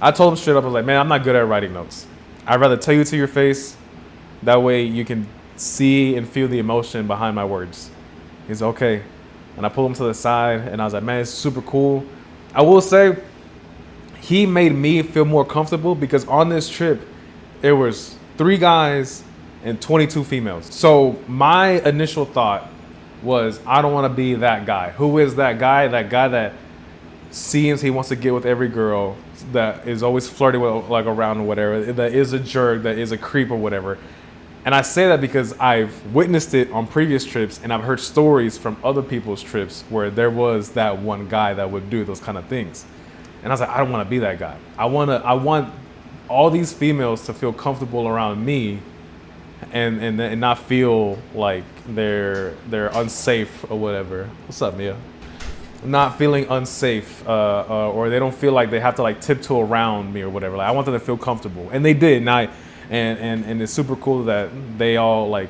I told him straight up, I was like, man, I'm not good at writing notes. I'd rather tell you to your face. That way you can see and feel the emotion behind my words. He's okay. And I pulled him to the side, and I was like, man, it's super cool. I will say, he made me feel more comfortable because on this trip, it was 3 guys and 22 females. So my initial thought was, I don't want to be that guy. Who is that guy? That guy that seems he wants to get with every girl, that is always flirting with, like, around or whatever, that is a jerk, that is a creep or whatever. And I say that because I've witnessed it on previous trips, and I've heard stories from other people's trips where there was that one guy that would do those kind of things. And I was like, I don't want to be that guy. I want all these females to feel comfortable around me, and not feel like they're unsafe or whatever. What's up, Mia? Not feeling unsafe, or they don't feel like they have to like tiptoe around me or whatever. Like, I want them to feel comfortable, and they did. And it's super cool that they all like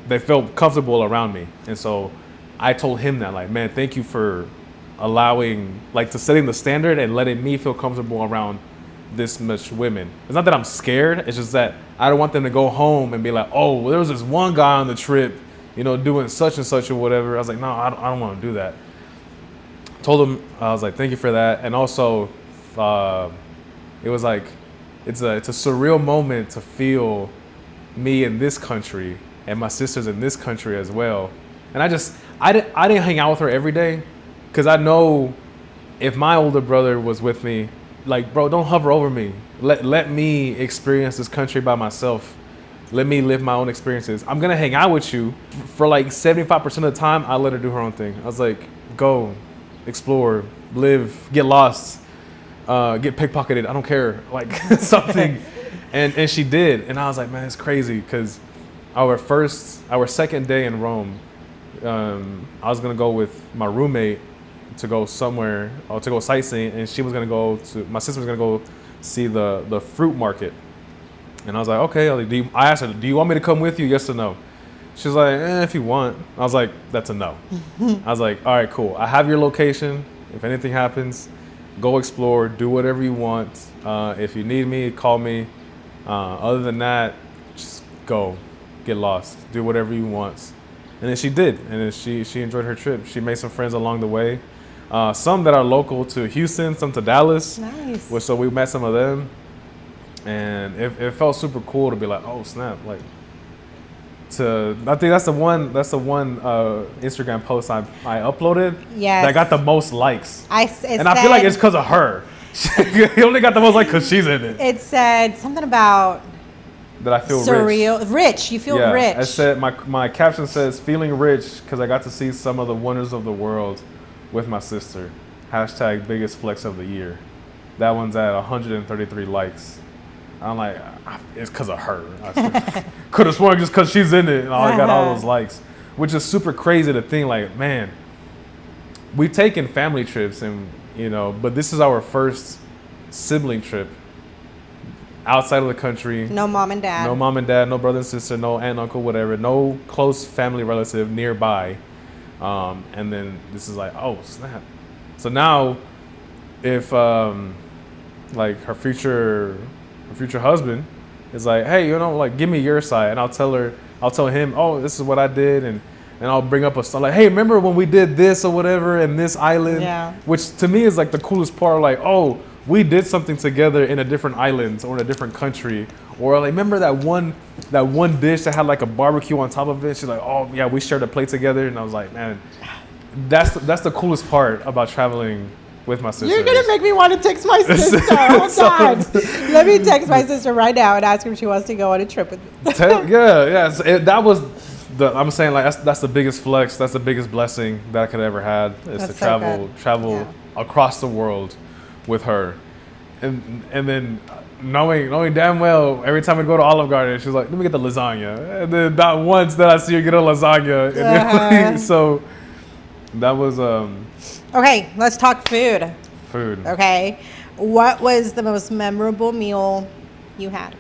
they felt comfortable around me. And so I told him that, like, man, thank you for allowing, like, to setting the standard and letting me feel comfortable around this much women. It's not that I'm scared. It's just that I don't want them to go home and be like, oh, well, there was this one guy on the trip, you know, doing such and such or whatever. I was like, no, I don't want to do that. Told him, I was like, thank you for that. And also, it was like, it's a surreal moment to feel me in this country and my sisters in this country as well. And I didn't hang out with her every day, because I know if my older brother was with me, like, bro, don't hover over me. Let me experience this country by myself. Let me live my own experiences. I'm gonna hang out with you for like 75% of the time. I let her do her own thing. I was like, go, explore, live, get lost. Get pickpocketed, I don't care, like something. And she did. And I was like, man, it's crazy because our second day in Rome, I was going to go with my roommate to go somewhere, or to go sightseeing. And my sister was going to go see the fruit market. And I was like, okay. I asked her, do you want me to come with you? Yes or no? She's like, if you want. I was like, that's a no. I was like, all right, cool. I have your location. If anything happens, go explore, do whatever you want. If you need me, call me. Other than that, just go, get lost, do whatever you want. And then she did. And then she enjoyed her trip. She made some friends along the way. Some that are local to Houston, some to Dallas. Nice. So we met some of them. And it felt super cool to be like, oh snap, like I think that's the one Instagram post I uploaded. Yes. That got the most likes. I feel like it's because of her. He only got the most likes because she's in it. It said something about that I feel surreal, rich. You feel rich. I said my caption says feeling rich because I got to see some of the wonders of the world with my sister. # biggest flex of the year. That one's at 133 likes. I'm like, it's because of her. I could have sworn just because she's in it and I got all those likes, which is super crazy to think. Like, man, we've taken family trips and but this is our first sibling trip outside of the country. No mom and dad. No brother and sister, no aunt, uncle, whatever. No close family relative nearby. And then this is like, oh snap. So now, if like her future husband is like, hey, like give me your side, and I'll tell him, oh, this is what I did, and I'll bring up a story like, hey, remember when we did this or whatever in this island? Yeah. Which to me is like the coolest part. Like, oh, we did something together in a different island or in a different country, or like remember that one dish that had like a barbecue on top of it. She's like, oh yeah, we shared a plate together, and I was like, man, that's the coolest part about traveling with my sister. You're gonna make me want to text my sister. Hold on. Let me text my sister right now and ask her if she wants to go on a trip with me. That was I'm saying like that's the biggest flex. That's the biggest blessing that I could ever had is to travel across the world with her, and then knowing damn well every time we go to Olive Garden, she's like, let me get the lasagna, and then not once that I see her get a lasagna. So that was Okay, let's talk food. Food. Okay. What was the most memorable meal you had?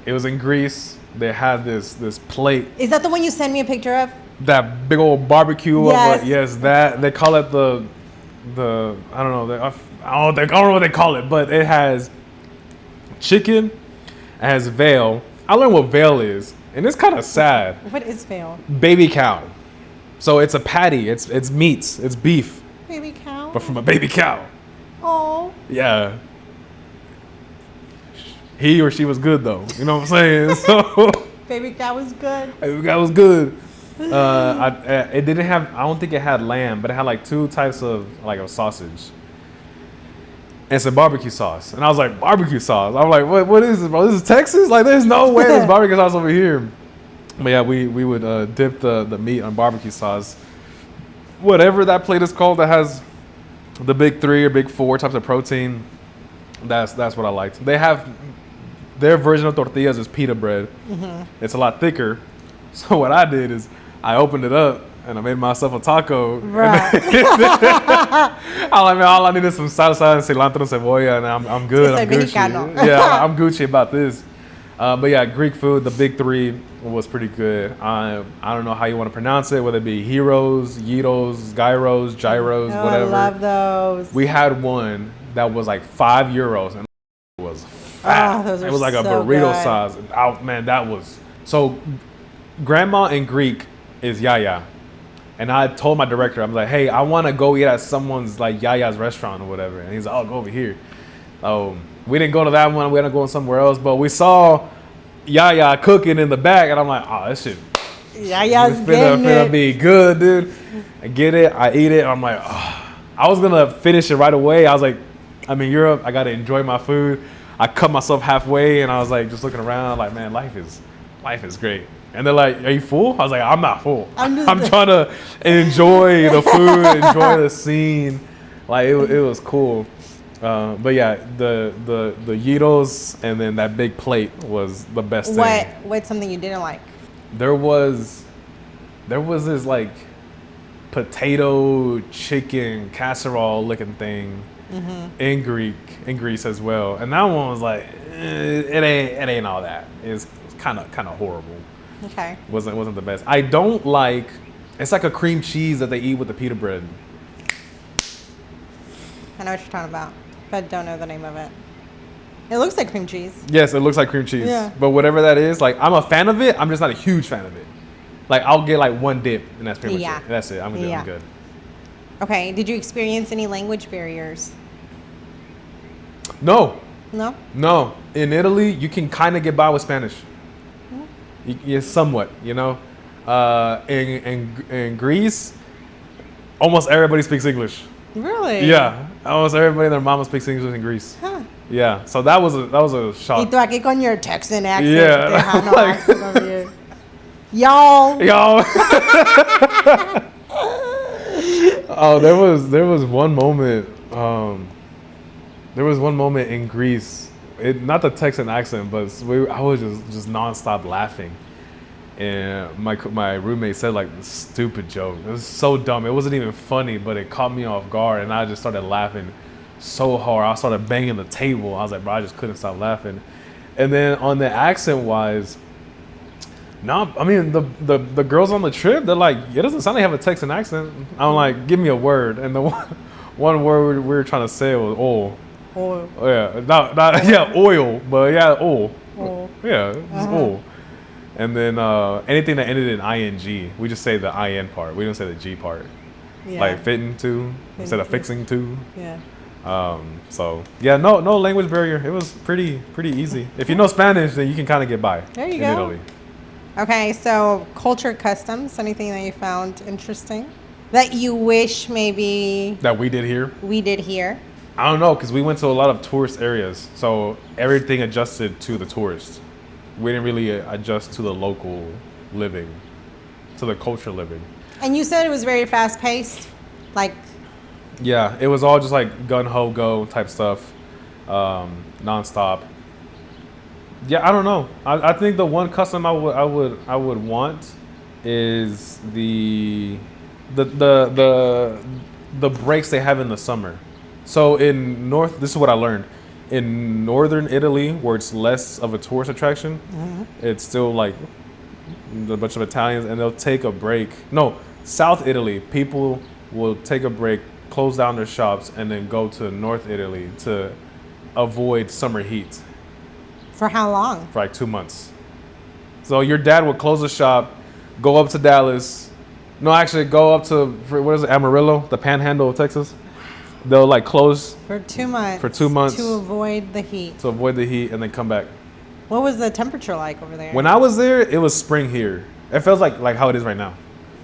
It was in Greece. They had this plate. Is that the one you sent me a picture of? That big old barbecue. Yes. Yes, that. They call it the I don't know. I don't know what they call it, but it has chicken. It has veal. I learned what veal is, and it's kind of sad. What is veal? Baby cow. So it's a patty. It's meats. It's beef. Baby cow. But from a baby cow. Oh. Yeah. He or she was good though. You know what I'm saying? So baby cow was good. Baby cow was good. It didn't have. I don't think it had lamb, but it had like two types of like a sausage. And some barbecue sauce. And I was like, barbecue sauce. I'm like, what is this, bro? This is Texas? Like, there's no way there's barbecue sauce over here. But yeah, we would dip the meat on barbecue sauce. Whatever that plate is called that has the big 3 or big 4 types of protein, that's what I liked. They have their version of tortillas is pita bread. Mm-hmm. It's a lot thicker. So what I did is I opened it up and I made myself a taco. Right. All I need is some salsa and cilantro and cebolla, and I'm good. I'm Gucci. Yeah, I'm Gucci about this. But yeah, Greek food, the big 3 was pretty good. I don't know how you want to pronounce it, whether it be gyros, whatever. I love those. We had one that was like €5 and it was fat. Oh, those are it was like so a burrito good. size. Oh man, that was so. Grandma in Greek is Yaya, and I told my director, I'm like, hey, I want to go eat at someone's like Yaya's restaurant or whatever, and he's like, oh, go over here. We didn't go to that one. We ended up going somewhere else, but we saw Yaya cooking in the back, and I'm like, oh, this shit. Yaya's finna be good, dude. I get it. I eat it. I'm like, oh. I was gonna finish it right away. I was like, I'm in Europe. I gotta enjoy my food. I cut myself halfway, and I was like, just looking around, like, man, life is great. And they're like, are you full? I was like, I'm not full. I'm trying to enjoy the food, enjoy the scene. Like, it was cool. But yeah, the gyros and then that big plate was the best thing. What's something you didn't like? There was this like potato chicken casserole looking thing in Greece as well, and that one was like it ain't all that. It's kind of horrible. Okay. Wasn't the best. I don't like. It's like a cream cheese that they eat with the pita bread. I know what you're talking about, but don't know the name of it. It looks like cream cheese. Yes, it looks like cream cheese. Yeah. But whatever that is, like I'm a fan of it. I'm just not a huge fan of it. Like I'll get like one dip, and that's pretty much it. That's it. I'm good. I'm good. Okay. Did you experience any language barriers? No. No. No. In Italy, you can kind of get by with Spanish. Yeah, somewhat. You know. In Greece, almost everybody speaks English. Really? Yeah. Almost everybody and their mama speaks English in Greece. Huh. Yeah. So that was a shock. Y tú aquí con your Texan accent. Yeah. Accent over here. Y'all. Oh, there was one moment. There was one moment in Greece. Not the Texan accent, but I was just nonstop laughing. And my roommate said like this stupid joke. It was so dumb. It wasn't even funny, but it caught me off guard, and I just started laughing so hard. I started banging the table. I was like, bro, I just couldn't stop laughing. And then on the accent wise, no, I mean the girls on the trip, they're like, it doesn't sound like you have a Texan accent. I'm like, give me a word, and the one word we were trying to say was oil. Oil. Yeah, not oil, but yeah, oil. Oil. Yeah, it's oil. And then anything that ended in ing, we just say the in part. We don't say the g part. Yeah. Like fitting to instead of fixing to. Yeah. So yeah, no language barrier. It was pretty easy. If you know Spanish, then you can kind of get by. There you go. Italy. Okay, so culture, customs. Anything that you found interesting that you wish maybe that we did here? We did here. I don't know, because we went to a lot of tourist areas, so everything adjusted to the tourists. We didn't really adjust to the local living, to the culture living. And you said it was very fast paced, like. Yeah, it was all just like gun ho go type stuff, nonstop. Yeah, I don't know. I think the one custom I would want is the breaks they have in the summer. So this is what I learned. In northern Italy, where it's less of a tourist attraction, it's still like a bunch of Italians, and they'll take a break. No, South Italy, people will take a break, close down their shops, and then go to North Italy to avoid summer heat. For how long? For like 2 months. So your dad would close the shop, go up to Dallas. No, actually go up to, what is it, Amarillo, the panhandle of Texas. They'll like close for 2 months. For 2 months to avoid the heat. To avoid the heat, and then come back. What was the temperature like over there? When I was there, it was spring here. It feels like how it is right now.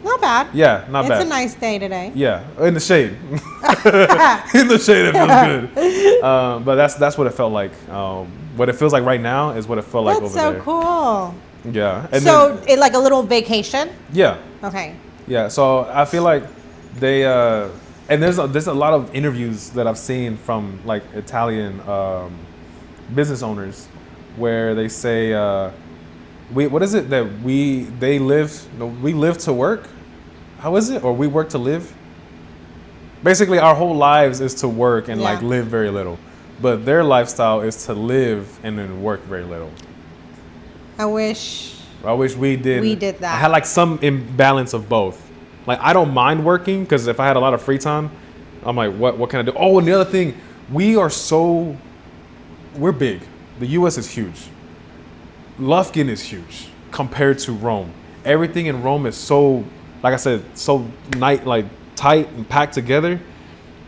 Not bad. Yeah, not bad. It's a nice day today. Yeah, in the shade. In the shade, it feels good. But that's what it felt like. What it feels like right now is what it felt like over there. That's so cool. Yeah. And so it like a little vacation? Yeah. Okay. Yeah. So I feel like they. And there's a lot of interviews that I've seen from like Italian business owners where they say, what is it that we live to work? How is it? Or we work to live? Basically, our whole lives is to work and like live very little. But their lifestyle is to live and then work very little. I wish we did. We did that. I had like some imbalance of both. Like, I don't mind working because if I had a lot of free time, I'm like, what can I do? Oh, and the other thing, we're big. The U.S. is huge. Lufkin is huge compared to Rome. Everything in Rome is so, like I said, so tight and packed together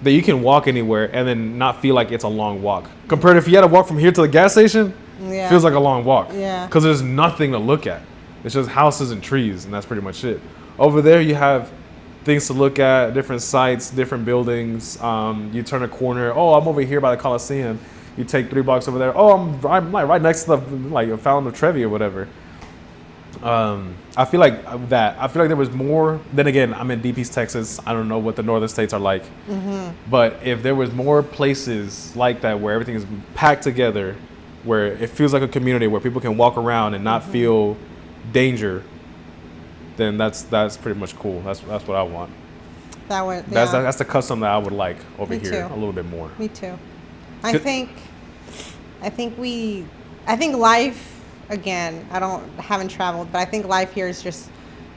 that you can walk anywhere and then not feel like it's a long walk. Compared if you had to walk from here to the gas station, it feels like a long walk. Yeah. Because there's nothing to look at. It's just houses and trees, and that's pretty much it. Over there, you have things to look at, different sites, different buildings. You turn a corner. Oh, I'm over here by the Coliseum. You take 3 blocks over there. Oh, I'm right next to the Fountain of Trevi or whatever. I feel like there was more. Then again, I'm in Deep East Texas. I don't know what the northern states are like. But if there was more places like that where everything is packed together, where it feels like a community where people can walk around and not feel danger, then that's pretty much cool. That's what I want. That's the custom that I would like over here a little bit more. Me too. I think life, again, haven't traveled, but I think life here is just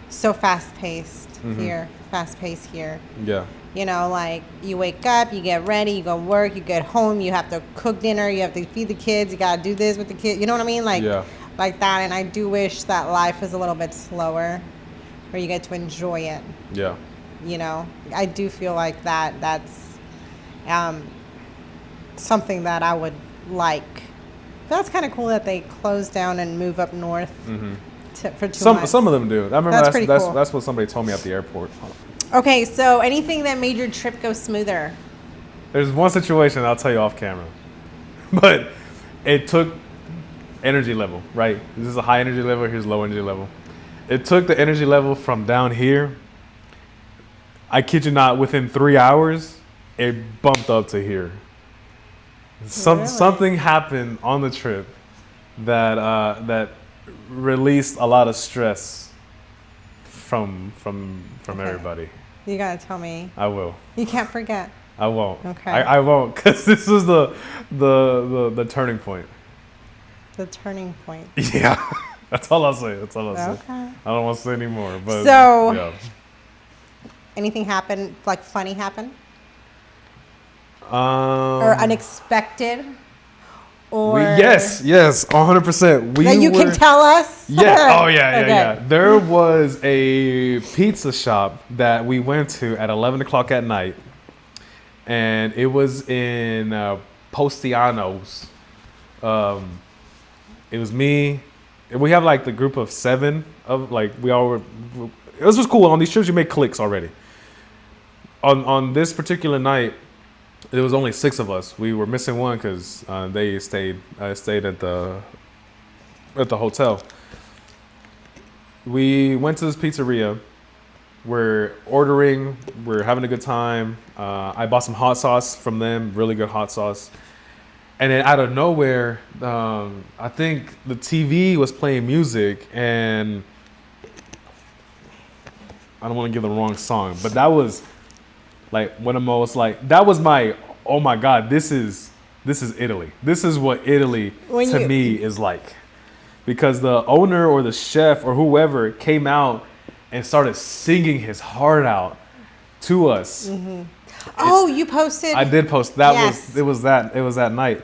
so fast paced here. Yeah. You know, like you wake up, you get ready, you go work, you get home, you have to cook dinner, you have to feed the kids, you gotta do this with the kids. You know what I mean? Like that. And I do wish that life was a little bit slower, where you get to enjoy it. Yeah. You know, I do feel like that's something that I would like. That's kind of cool that they close down and move up north for 2 months. Some of them do. I remember that's what somebody told me at the airport. Okay, so anything that made your trip go smoother? There's one situation I'll tell you off camera, but it took energy level, right? This is a high energy level, here's low energy level. It took the energy level from down here, I kid you not, within 3 hours, it bumped up to here. Something happened on the trip that released a lot of stress from everybody. You gotta tell me. I will. You can't forget. I won't. Okay. I won't, because this was the turning point. The turning point. Yeah. That's all I'll say. Say. Okay. I don't want to say any more. But so, yeah. Anything happened, like funny happened? Or unexpected? Or yes, 100%. That you can tell us? Yeah. Oh, yeah. There was a pizza shop that we went to at 11 o'clock at night, and it was in Postiano's. It was me. We have like the group of 7 of like we all were. This was cool. On these trips, you make cliques already. On this particular night, there was only 6 of us. We were missing one because they stayed at the hotel. We went to this pizzeria. We're ordering. We're having a good time. I bought some hot sauce from them. Really good hot sauce. And then out of nowhere, I think the TV was playing music, and I don't want to give the wrong song, but that was like one of the most that was my, oh my God, this is Italy. This is what Italy to me is like. Because the owner or the chef or whoever came out and started singing his heart out to us. Mm-hmm. Oh, you posted? I did post. It was that night.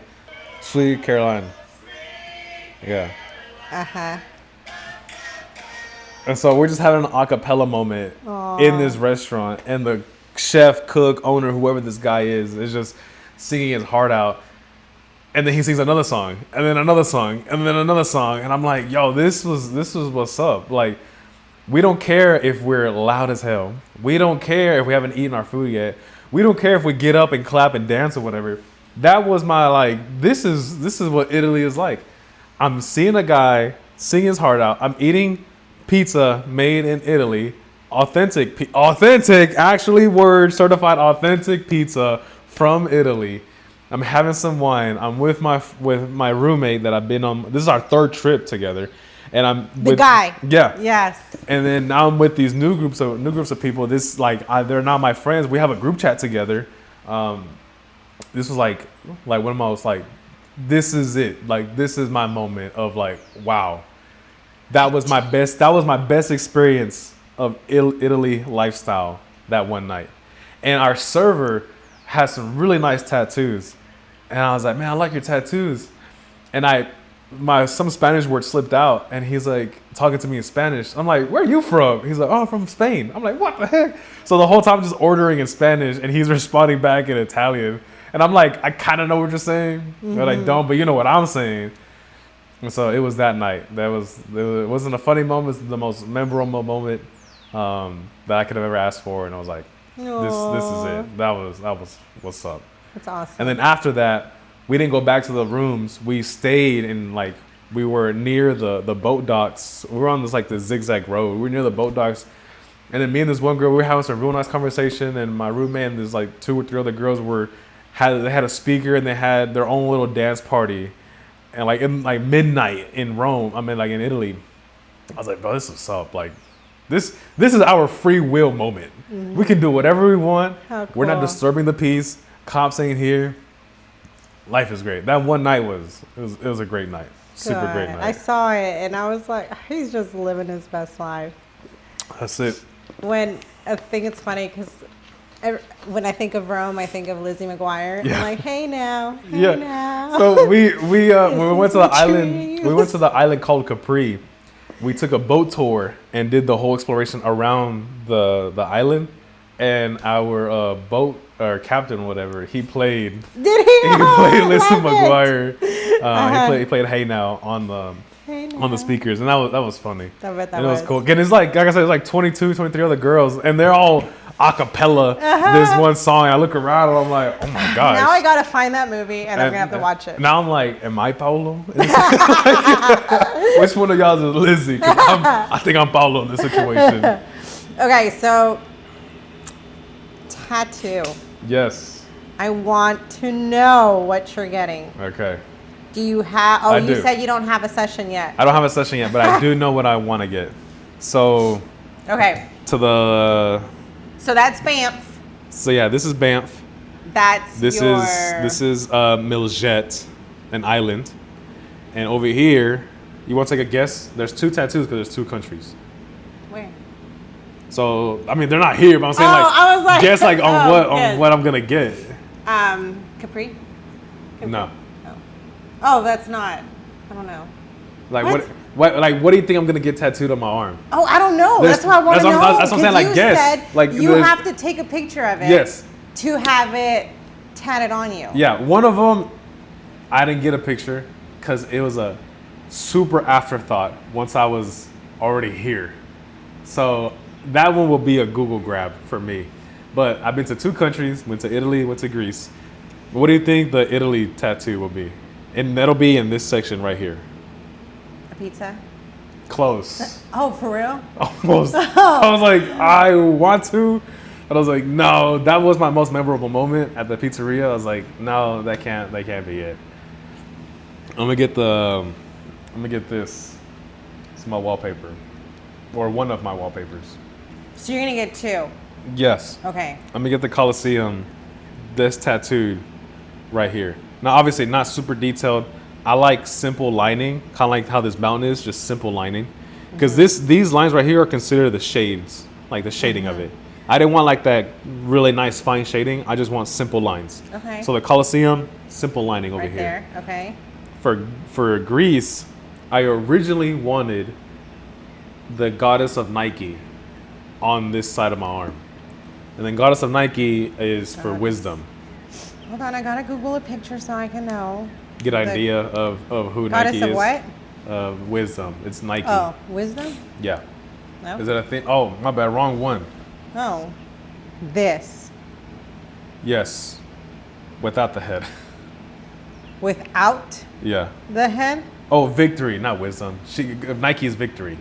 Sweet Caroline. Yeah. Uh-huh. And so we're just having an a cappella moment in this restaurant, and the chef, cook, owner, whoever this guy is just singing his heart out. And then he sings another song, and then another song, and then another song. And I'm like, yo, this was what's up. Like, we don't care if we're loud as hell. We don't care if we haven't eaten our food yet. We don't care if we get up and clap and dance or whatever. That was my this is what Italy is like. I'm seeing a guy sing his heart out. I'm eating pizza made in Italy. Authentic, actually certified authentic pizza from Italy. I'm having some wine. I'm with my roommate that I've been on. This is our 3rd trip together, and I'm with the guy. Yeah. Yes. And then now I'm with these new groups of people. This they're not my friends. We have a group chat together. This was like one of my this is it. Like, this is my moment of wow. That was my best experience of Italy lifestyle that one night. And our server had some really nice tattoos. And I was like, man, I like your tattoos. And some Spanish word slipped out, and he's like talking to me in Spanish. I'm like, where are you from? He's like, oh, I'm from Spain. I'm like, what the heck? So the whole time I'm just ordering in Spanish, and he's responding back in Italian. And I'm like, I kind of know what you're saying, but I don't, but you know what I'm saying. And so it was that night. It wasn't a funny moment. It was the most memorable moment that I could have ever asked for. And I was like, this is it. That was what's up. That's awesome. And then after that, we didn't go back to the rooms. We stayed and we were near the boat docks. We were on this zigzag road. We were near the boat docks. And then me and this one girl, we were having some real nice conversation. And my roommate and there's like 2 or 3 other girls they had a speaker and they had their own little dance party. And like in like midnight in Rome, in Italy. I was like, bro, this is what's up. Like this is our free will moment. Mm-hmm. We can do whatever we want. Cool. We're not disturbing the peace. Cops ain't here. Life is great. That one night it was a great night. Super great night. I saw it and I was like, he's just living his best life. That's it. I think it's funny because when I think of Rome, I think of Lizzie McGuire. Yeah. I'm like, hey now. So when we went to the island, we went to the island called Capri. We took a boat tour and did the whole exploration around the island. And our boat or captain, whatever, he played. Did he? He played Lizzie McGuire. He played Hey Now on the speakers, and that was funny. I bet that and it was cool. And it's like I said, it's like 22, 23 other girls, and they're all a cappella this one song. I look around and I'm like, oh my gosh. Now I gotta find that movie and I'm gonna have to watch it. Now I'm like, am I Paolo? Which one of y'all is Lizzie? 'Cause I think I'm Paolo in this situation. Okay, so tattoo. Yes. I want to know what you're getting. Okay. Do you have? Oh, you said you don't have a session yet. I don't have a session yet, but I do know what I want to get. So. Okay. So that's Banff. So yeah, this is Banff. This is Miljet, an island, and over here, you want to take a guess? There's 2 tattoos because there's 2 countries. Where? So they're not here, but I'm saying I was like, guess on what I'm gonna get. Capri? No. Oh, that's not. I don't know. Like what do you think I'm gonna get tattooed on my arm? Oh, I don't know. That's what I want to know. That's what I'm saying. Like, guess. Like you have to take a picture of it. Yes. To have it tatted on you. Yeah, one of them, I didn't get a picture because it was a super afterthought once I was already here. So that one will be a Google grab for me. But I've been to 2 countries. Went to Italy. Went to Greece. What do you think the Italy tattoo will be? And that'll be in this section right here. A pizza? Close. Oh, for real? Almost. I was like, I want to, but I was like, no. That was my most memorable moment at the pizzeria. I was like, no, that can't be it. I'm gonna get this. It's my wallpaper, or one of my wallpapers. So you're gonna get 2. Yes. Okay. I'm gonna get the Colosseum. This tattooed right here. Now, obviously, not super detailed. I like simple lining, kind of like how this mountain is, just simple lining. Because these lines right here are considered the shades, like the shading of it. I didn't want like that really nice fine shading. I just want simple lines. Okay. So the Colosseum, simple lining over here. Right there, okay. For Greece, I originally wanted the goddess of Nike on this side of my arm. And then goddess of Nike is for wisdom. Hold on, I gotta Google a picture so I can know. Get an idea of who Nike is. Goddess of what? Wisdom. It's Nike. Oh, wisdom? Yeah. No. Is that a thing? Oh, my bad. Wrong one. Oh. This. Yes. Without the head. Without? Yeah. The head? Oh, victory, not wisdom. Nike is victory.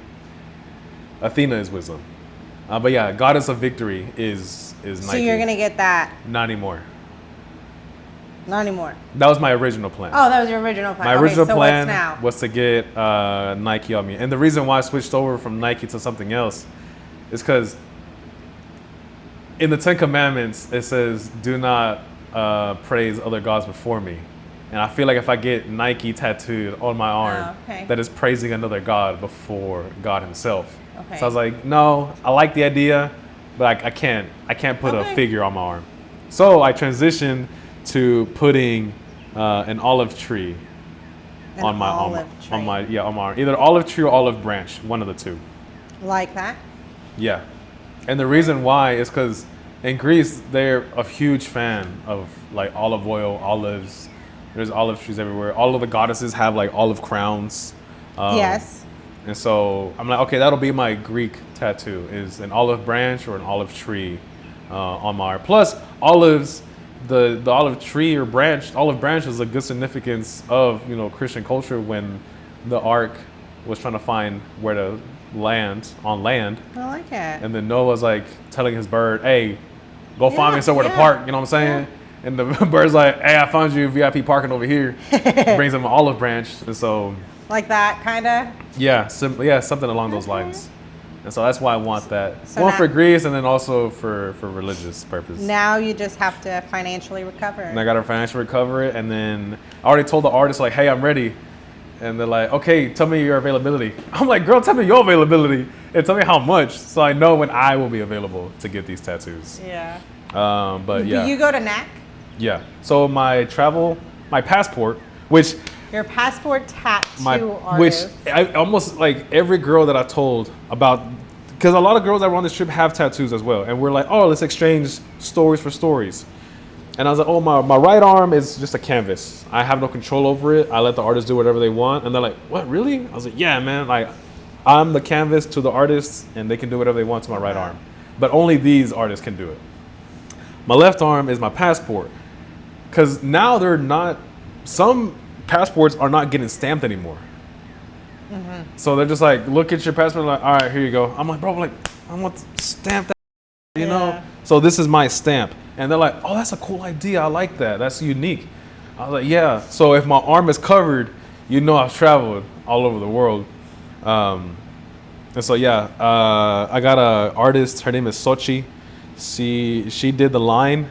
Athena is wisdom. But yeah, goddess of victory is Nike. So you're gonna get that? Not anymore. Not anymore. That was my original plan. Oh, that was your original plan. My original plan what's now? was to get Nike on me. And the reason why I switched over from Nike to something else is because in the 10 Commandments, it says, do not praise other gods before me. And I feel like if I get Nike tattooed on my arm, that is praising another god before God himself. Okay. So I was like, no, I like the idea, but I can't put a figure on my arm. So I transitioned to putting an olive tree on my arm. Either olive tree or olive branch, one of the two. Like that? Yeah. And the reason why is because in Greece, they're a huge fan of like olive oil, olives. There's olive trees everywhere. All of the goddesses have like olive crowns. Yes. And so I'm like, okay, that'll be my Greek tattoo, is an olive branch or an olive tree on my arm. Plus, olives, the olive tree or branch, olive branch is a good significance of, Christian culture when the Ark was trying to find where to land on land. I like it. And then Noah was like telling his bird, "Hey, go find me somewhere to park." You know what I'm saying? Yeah. And the bird's like, "Hey, I found you VIP parking over here." Brings him an olive branch, and so. Like that, kind of. Yeah, something along those lines. And so that's why I want that. So one for Greece and then also for religious purpose. Now you just have to financially recover. And I got to financially recover it. And then I already told the artist, like, hey, I'm ready. And they're like, okay, tell me your availability. I'm like, girl, tell me your availability and tell me how much so I know when I will be available to get these tattoos. Yeah. But yeah. Do you go to NAC? Yeah. So my passport, which... Your passport tattoo artist. Which I almost like every girl that I told about, because a lot of girls that were on this trip have tattoos as well. And we're like, oh, let's exchange stories for stories. And I was like, oh, my right arm is just a canvas. I have no control over it. I let the artist do whatever they want. And they're like, what, really? I was like, yeah, man. Like, I'm the canvas to the artist and they can do whatever they want to my right arm. But only these artists can do it. My left arm is my passport. Because now some passports are not getting stamped anymore. Mm-hmm. So they're just like, look at your passport, like, all right, here you go. I'm like, bro, like, I want to stamp that, you know? So this is my stamp. And they're like, oh, that's a cool idea. I like that. That's unique. I was like, yeah. So if my arm is covered, you know I've traveled all over the world. And so, yeah, I got an artist. Her name is Sochi. She did the line.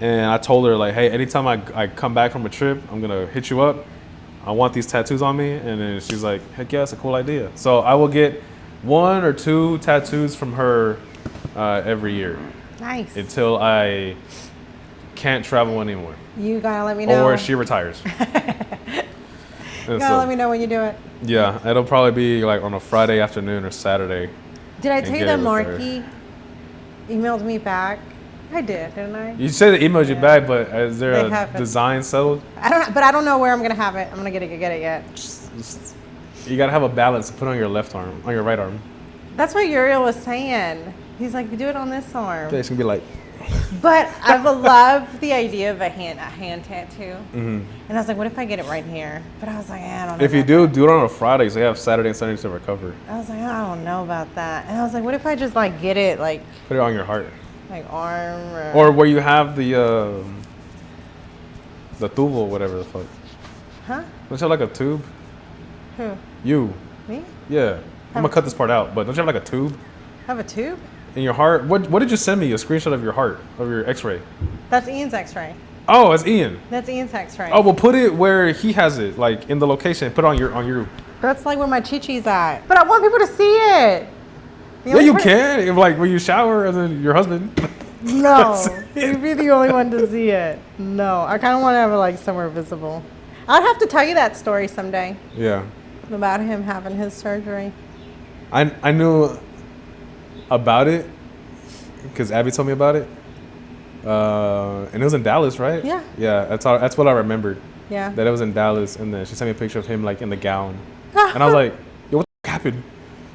And I told her, like, hey, anytime I come back from a trip, I'm going to hit you up. I want these tattoos on me. And then she's like, heck yeah, that's a cool idea. So I will get 1 or 2 tattoos from her every year. Nice. Until I can't travel anymore. You got to let me know. Or she retires. You got to let me know when you do it. Yeah, it'll probably be like on a Friday afternoon or Saturday. Did I tell you that Marky emailed me back? I did, didn't I? You said they emailed you back, but is there a design settled? But I don't know where I'm gonna have it. I'm gonna get it yet. You gotta have a balance to put on your left arm, on your right arm. That's what Uriel was saying. He's like, do it on this arm. Yeah, it's gonna be like. But I love the idea of a hand tattoo. Mm-hmm. And I was like, what if I get it right here? But I was like, I don't know. If you do it on a Friday, so you have Saturday and Sunday to recover. I was like, I don't know about that. And I was like, what if I just like get it like. Put it on your heart. Like arm or where you have the tubo, whatever the fuck. Huh? Don't you have like a tube? Who? You. Me? Yeah. I'm gonna cut this part out, but don't you have like a tube? Have a tube? In your heart? What did you send me? A screenshot of your heart, of your x-ray? That's Ian's x-ray. Oh, it's Ian. That's Ian's x-ray. Oh, well put it where he has it, like in the location. Put it on your That's like where my chichi's at. But I want people to see it. Yeah, you can. If, like when you shower and then your husband. No, you'd be the only one to see it. No, I kind of want to have it like somewhere visible. I'd have to tell you that story someday. Yeah. About him having his surgery. I knew about it because Abby told me about it. And it was in Dallas, right? Yeah. Yeah, that's what I remembered. Yeah. That it was in Dallas, and then she sent me a picture of him like in the gown, and I was like, "Yo, what the happened?"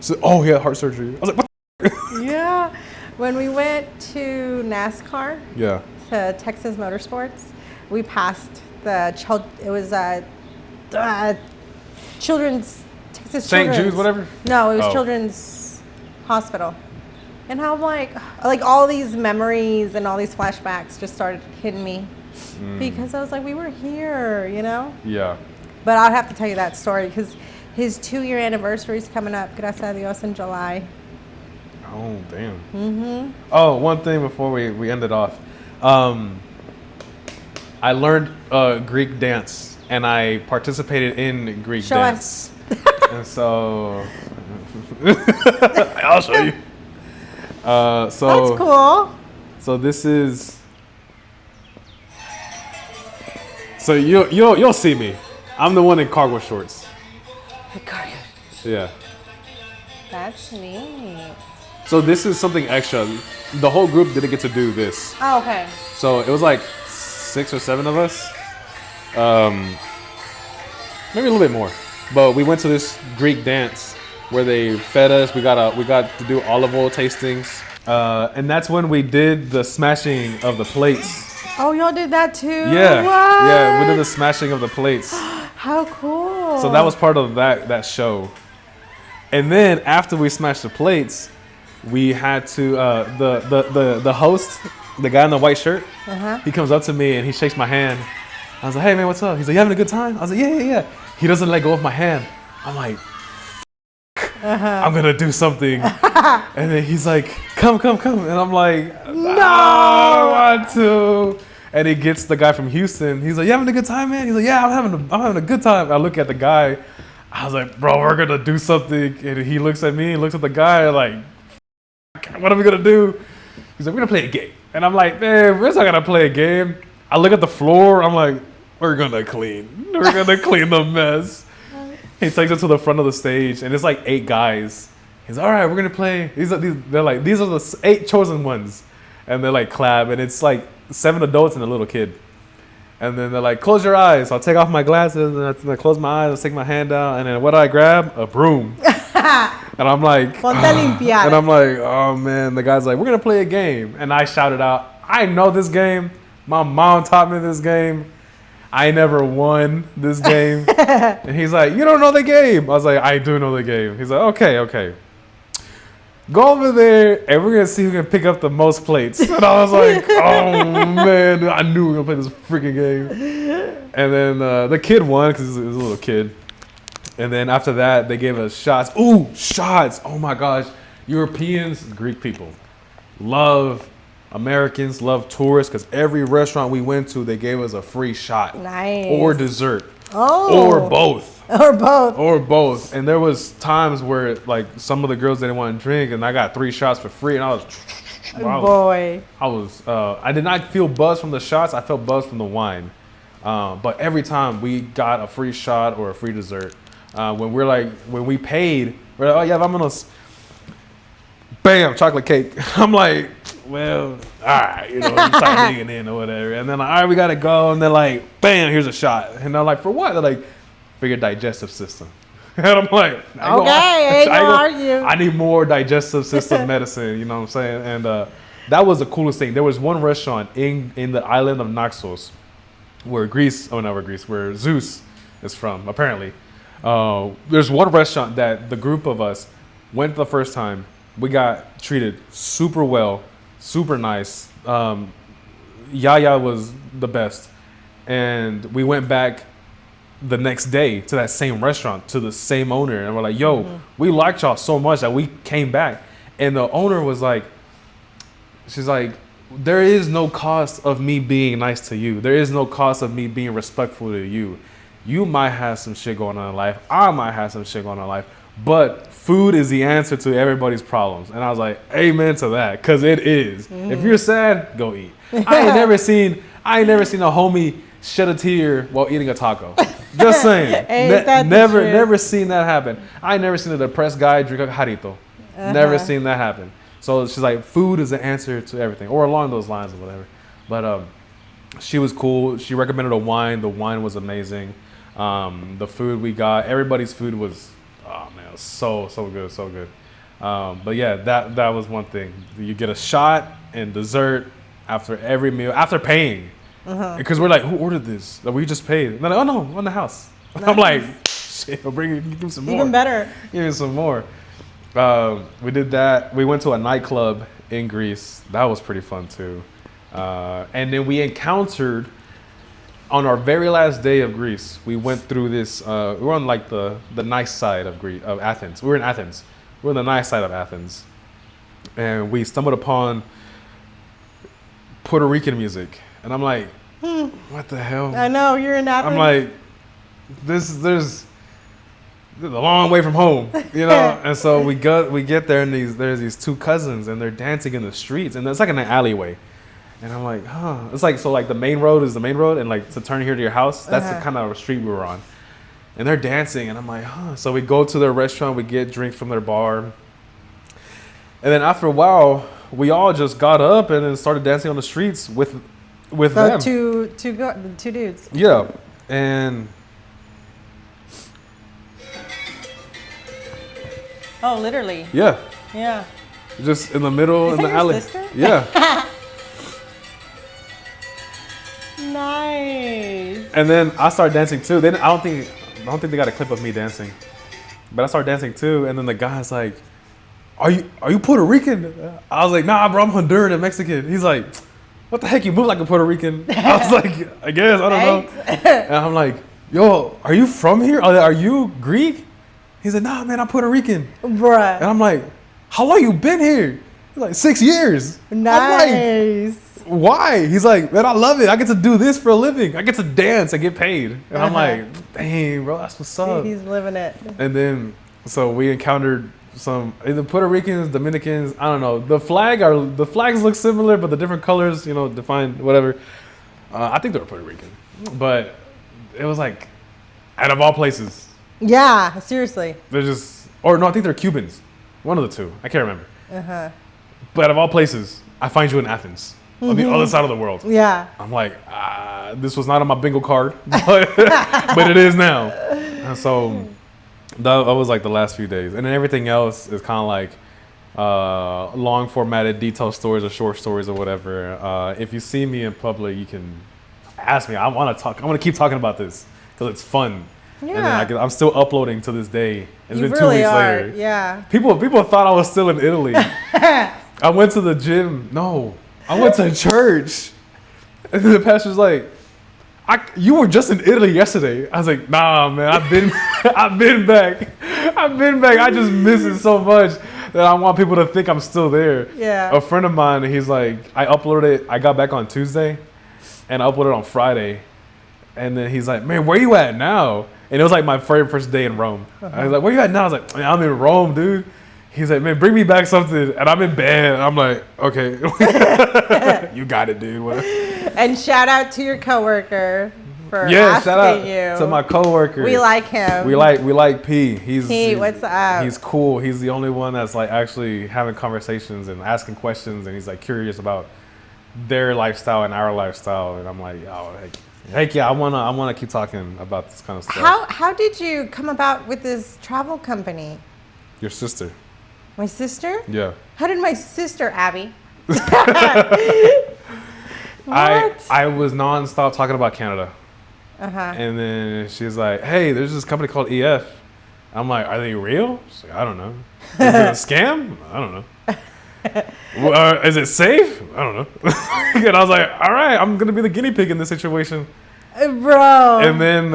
She said, "Oh, he had heart surgery." I was like, "What?" Yeah. When we went to NASCAR. Yeah. To Texas Motorsports, we passed the children's Texas St. Jude's, whatever. No, it was Children's Hospital. And how like all these memories and all these flashbacks just started hitting me because I was like, we were here, you know? Yeah. But I'll have to tell you that story because his 2-year anniversary is coming up. Gracias a Dios in July. Oh, damn. Mm-hmm. Oh, one thing before we end it off. I learned Greek dance and I participated in Greek dance. And so I'll show you. So that's cool. So this is. So you'll see me. I'm the one in cargo shorts. The cargo. Yeah. That's neat. So this is something extra. The whole group didn't get to do this. Oh, okay. So it was like 6 or 7 of us. Maybe a little bit more. But we went to this Greek dance where they fed us. We got to do olive oil tastings. And that's when we did the smashing of the plates. Oh, y'all did that too? Yeah. What? Yeah, we did the smashing of the plates. How cool. So that was part of that show. And then after we smashed the plates, we had to the host, the guy in the white shirt, he comes up to me and he shakes my hand. I was like, hey man, what's up? He's like, you having a good time? I was like, yeah. He doesn't let go of my hand. I'm like, I'm gonna do something. And then he's like, come. And I'm like, no, I want to. And he gets the guy from Houston. He's like, you having a good time, man? He's like, yeah, I'm having a good time. I look at the guy. I was like, bro, we're gonna do something. And he looks at me, looks at the guy, like, what are we gonna do? He's like, we're gonna play a game. And I'm like, man, we're not gonna play a game. I look at the floor. I'm like, we're gonna clean. We're gonna clean the mess. He takes it to the front of the stage, and it's like 8 guys. He's like, all right, we're gonna play. These are the 8 chosen ones, and they're like clap, and it's like 7 adults and a little kid. And then they're like, close your eyes. I'll take off my glasses, and I close my eyes. I'll take my hand down, and then what do I grab? A broom. And I'm like, oh man. The guy's like, we're gonna play a game, and I shouted out, I know this game. My mom taught me this game. I never won this game. And he's like, you don't know the game. I was like, I do know the game. He's like, okay. Go over there and we're going to see who can pick up the most plates. And I was like, oh man, I knew we were going to play this freaking game. And then the kid won because he was a little kid. And then after that, they gave us shots. Ooh, shots. Oh my gosh. Europeans, Greek people, Americans love tourists because every restaurant we went to, they gave us a free shot. Nice. Or dessert. Or both. And there was times where like some of the girls didn't want to drink and I got 3 shots for free and I did not feel buzzed from the shots. I felt buzzed from the wine. But every time we got a free shot or a free dessert, when we paid, we're like, oh yeah, vámonos. Bam, chocolate cake. I'm like, well, all right, you start digging in or whatever. And then, all right, we got to go. And they're like, bam, here's a shot. And they're like, for what? They're like, for your digestive system. And I'm like, okay, I ain't gonna argue. I need more digestive system medicine, you know what I'm saying? And that was the coolest thing. There was one restaurant in the island of Naxos where Zeus is from, apparently. There's one restaurant that the group of us went the first time. We got treated super well, super nice. Yaya was the best. And we went back the next day to that same restaurant, to the same owner. And we're like, yo, we liked y'all so much that we came back. And the owner was like, she's like, there is no cost of me being nice to you. There is no cost of me being respectful to you. You might have some shit going on in life. I might have some shit going on in life. But food is the answer to everybody's problems. And I was like, amen to that, because it is. If you're sad, go eat. I ain't never seen a homie shed a tear while eating a taco. Just saying. Never seen that happen. I ain't never seen a depressed guy drink a jarrito. Never seen that happen. So she's like, food is the answer to everything, or along those lines or whatever. But she was cool. She recommended a wine. The wine was amazing. The food we got, everybody's food was, oh man, it was so good. But yeah, that was one thing. You get a shot and dessert after every meal, after paying. Because we're like, who ordered this? Like, we just paid. And they're like, oh no, in the house. Nice. I'm like, shit, give me some more. Even better. Give me some more. We did that. We went to a nightclub in Greece. That was pretty fun too. And then we encountered, on our very last day of Greece, we went through this, we were on like the nice side of Athens. We were in Athens. We were on the nice side of Athens. And we stumbled upon Puerto Rican music. And I'm like, what the hell? I know, you're in Athens. I'm like, there's a long way from home, you know? And so we get there and there's these 2 cousins and they're dancing in the streets. And it's like in an alleyway. And I'm like, huh. It's like, so like the main road is the main road, and like to turn here to your house, that's the kind of street we were on. And they're dancing, and I'm like, huh. So we go to their restaurant, we get drinks from their bar. And then after a while, we all just got up and then started dancing on the streets with them. Two dudes. Yeah. And oh, literally. Yeah. Yeah. Just in the middle, in the alley. Sister? Yeah. Nice. And then I started dancing too. Then I don't think don't think they got a clip of me dancing, but I started dancing too. And then the guy's like, "Are you Puerto Rican?" I was like, "Nah, bro, I'm Honduran and Mexican." He's like, "What the heck? You move like a Puerto Rican." I was like, "I guess I don't know." And I'm like, "Yo, are you from here? Are you Greek?" He's like, "Nah, man, I'm Puerto Rican." Bruh. And I'm like, "How long you been here?" He's like, 6 years. Nice. Why? He's like, "Man, I love it. I get to do this for a living. I get to dance and get paid." And I'm like, "Dang, bro, that's what's up." He's living it. And then, so we encountered some either Puerto Ricans, Dominicans. I don't know. The flags look similar, but the different colors, define whatever. I think they were Puerto Rican, but it was like, out of all places. Yeah, seriously. They're just, or no, I think they're Cubans. One of the two. I can't remember. But out of all places, I find you in Athens, on the other side of the world. Yeah. I'm like, this was not on my bingo card, but but it is now. And so that was like the last few days, and then everything else is kind of like long formatted, detailed stories or short stories or whatever. If you see me in public, you can ask me. I want to talk. I want to keep talking about this because it's fun. Yeah. And then I'm still uploading to this day. It's been 2 really weeks are. later. Yeah. People thought I was still in Italy. I went to the gym. No, I went to church. And then the pastor's like, "You were just in Italy yesterday." I was like, "Nah, man, I've been back. I've been back. I just miss it so much that I want people to think I'm still there." Yeah. A friend of mine, he's like, I uploaded it. I got back on Tuesday, and I uploaded it on Friday. And then he's like, "Man, where you at now?" And it was like my very first day in Rome. I was like, "Where you at now?" I was like, "Man, I'm in Rome, dude." He's like, "Man, bring me back something." And I'm in bed. And I'm like, "Okay." You got it, dude. Whatever. And shout out to your coworker for asking shout out you. to my coworker. We like him. We like P. P, what's up? He's cool. He's the only one that's like actually having conversations and asking questions, and he's like curious about their lifestyle and our lifestyle. And I'm like, "Oh, heck yeah, I wanna keep talking about this kind of stuff." How did you come about with this travel company? Your sister. My sister? Yeah. How did my sister, Abby? I was nonstop talking about Canada. And then she's like, "Hey, there's this company called EF." I'm like, "Are they real?" She's like, "I don't know." "Is it a scam?" "I don't know." "Is it safe?" "I don't know." And I was like, "All right, I'm gonna be the guinea pig in this situation." Bro. And then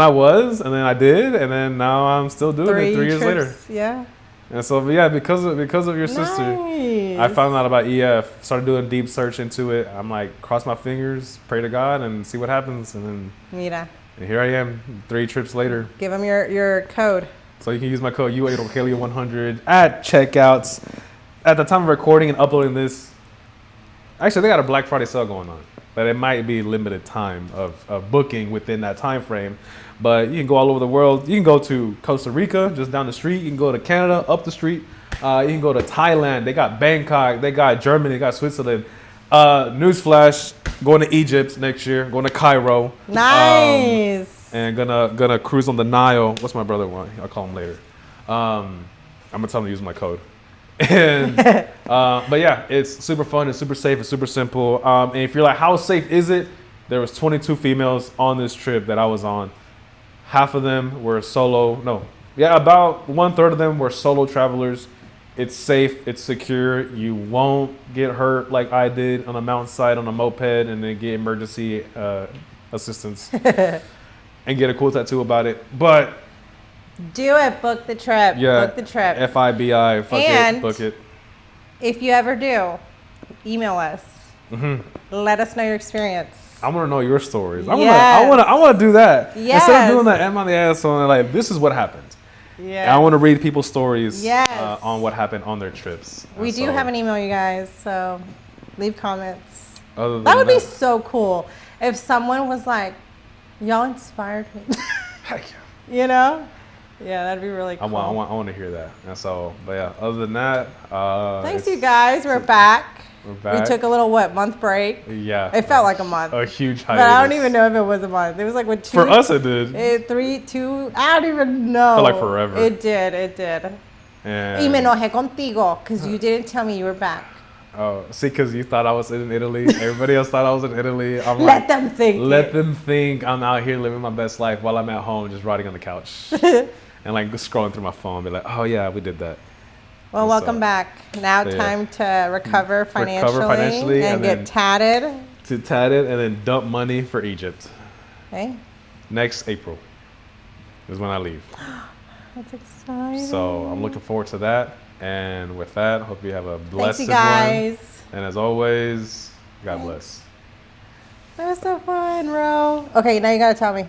I was, and then I did, and then now I'm still doing it 3 years later. Yeah. And so yeah, because of your sister, I found out about EF. Started doing a deep search into it. I'm like, cross my fingers, pray to God, and see what happens. And then Mira. And here I am, 3 trips later. Give them your code. So you can use my code U8Rogelio100 at checkouts. At the time of recording and uploading this, actually they got a Black Friday sale going on, but it might be limited time of booking within that time frame. But you can go all over the world. You can go to Costa Rica, just down the street. You can go to Canada, up the street. You can go to Thailand. They got Bangkok. They got Germany. They got Switzerland. Newsflash, going to Egypt next year. Going to Cairo. Nice. And gonna cruise on the Nile. What's my brother want? I'll call him later. I'm gonna tell him to use my code. And but yeah, it's super fun. It's super safe. It's super simple. And if you're like, how safe is it? There was 22 females on this trip that I was on. Half of them were solo. No, yeah, about 1/3 of them were solo travelers. It's safe. It's secure. You won't get hurt like I did on a mountainside on a moped and then get emergency assistance and get a cool tattoo about it. But do it. Book the trip. Yeah, book the trip. FIBI. Fuck and it. Book it. If you ever do, email us. Let us know your experience. I want to know your stories. I Yes. want to do that. Yes. Instead of doing that, am I the asshole? Like, this is what happened. Yeah. And I want to read people's stories Yes. On what happened on their trips. We do have an email, you guys, so leave comments. Other than That would be so cool if someone was like, y'all inspired me. Heck yeah. You know? Yeah, that'd be really cool. I want to hear that. And so, but yeah, other than that. Thanks, you guys. We're back. We're back. We took a little, month break? Yeah. It felt like a month. A huge hiatus. But I don't even know if it was a month. It was like, what, 2? For us, it did. 3, 2, I don't even know. Felt like forever. It did. And Y me enojé contigo because you didn't tell me you were back. Oh, see, because you thought I was in Italy. Everybody else thought I was in Italy. I'm let them think. Let them think I'm out here living my best life while I'm at home just riding on the couch and like scrolling through my phone. Be like, oh yeah, we did that. Well, and welcome back. Now time to recover financially and get tatted. To tat it and then dump money for Egypt. Okay. Next April is when I leave. That's exciting. So I'm looking forward to that. And with that, hope you have a blessed one. And as always, God bless. That was so fun, bro. Okay, now you gotta tell me.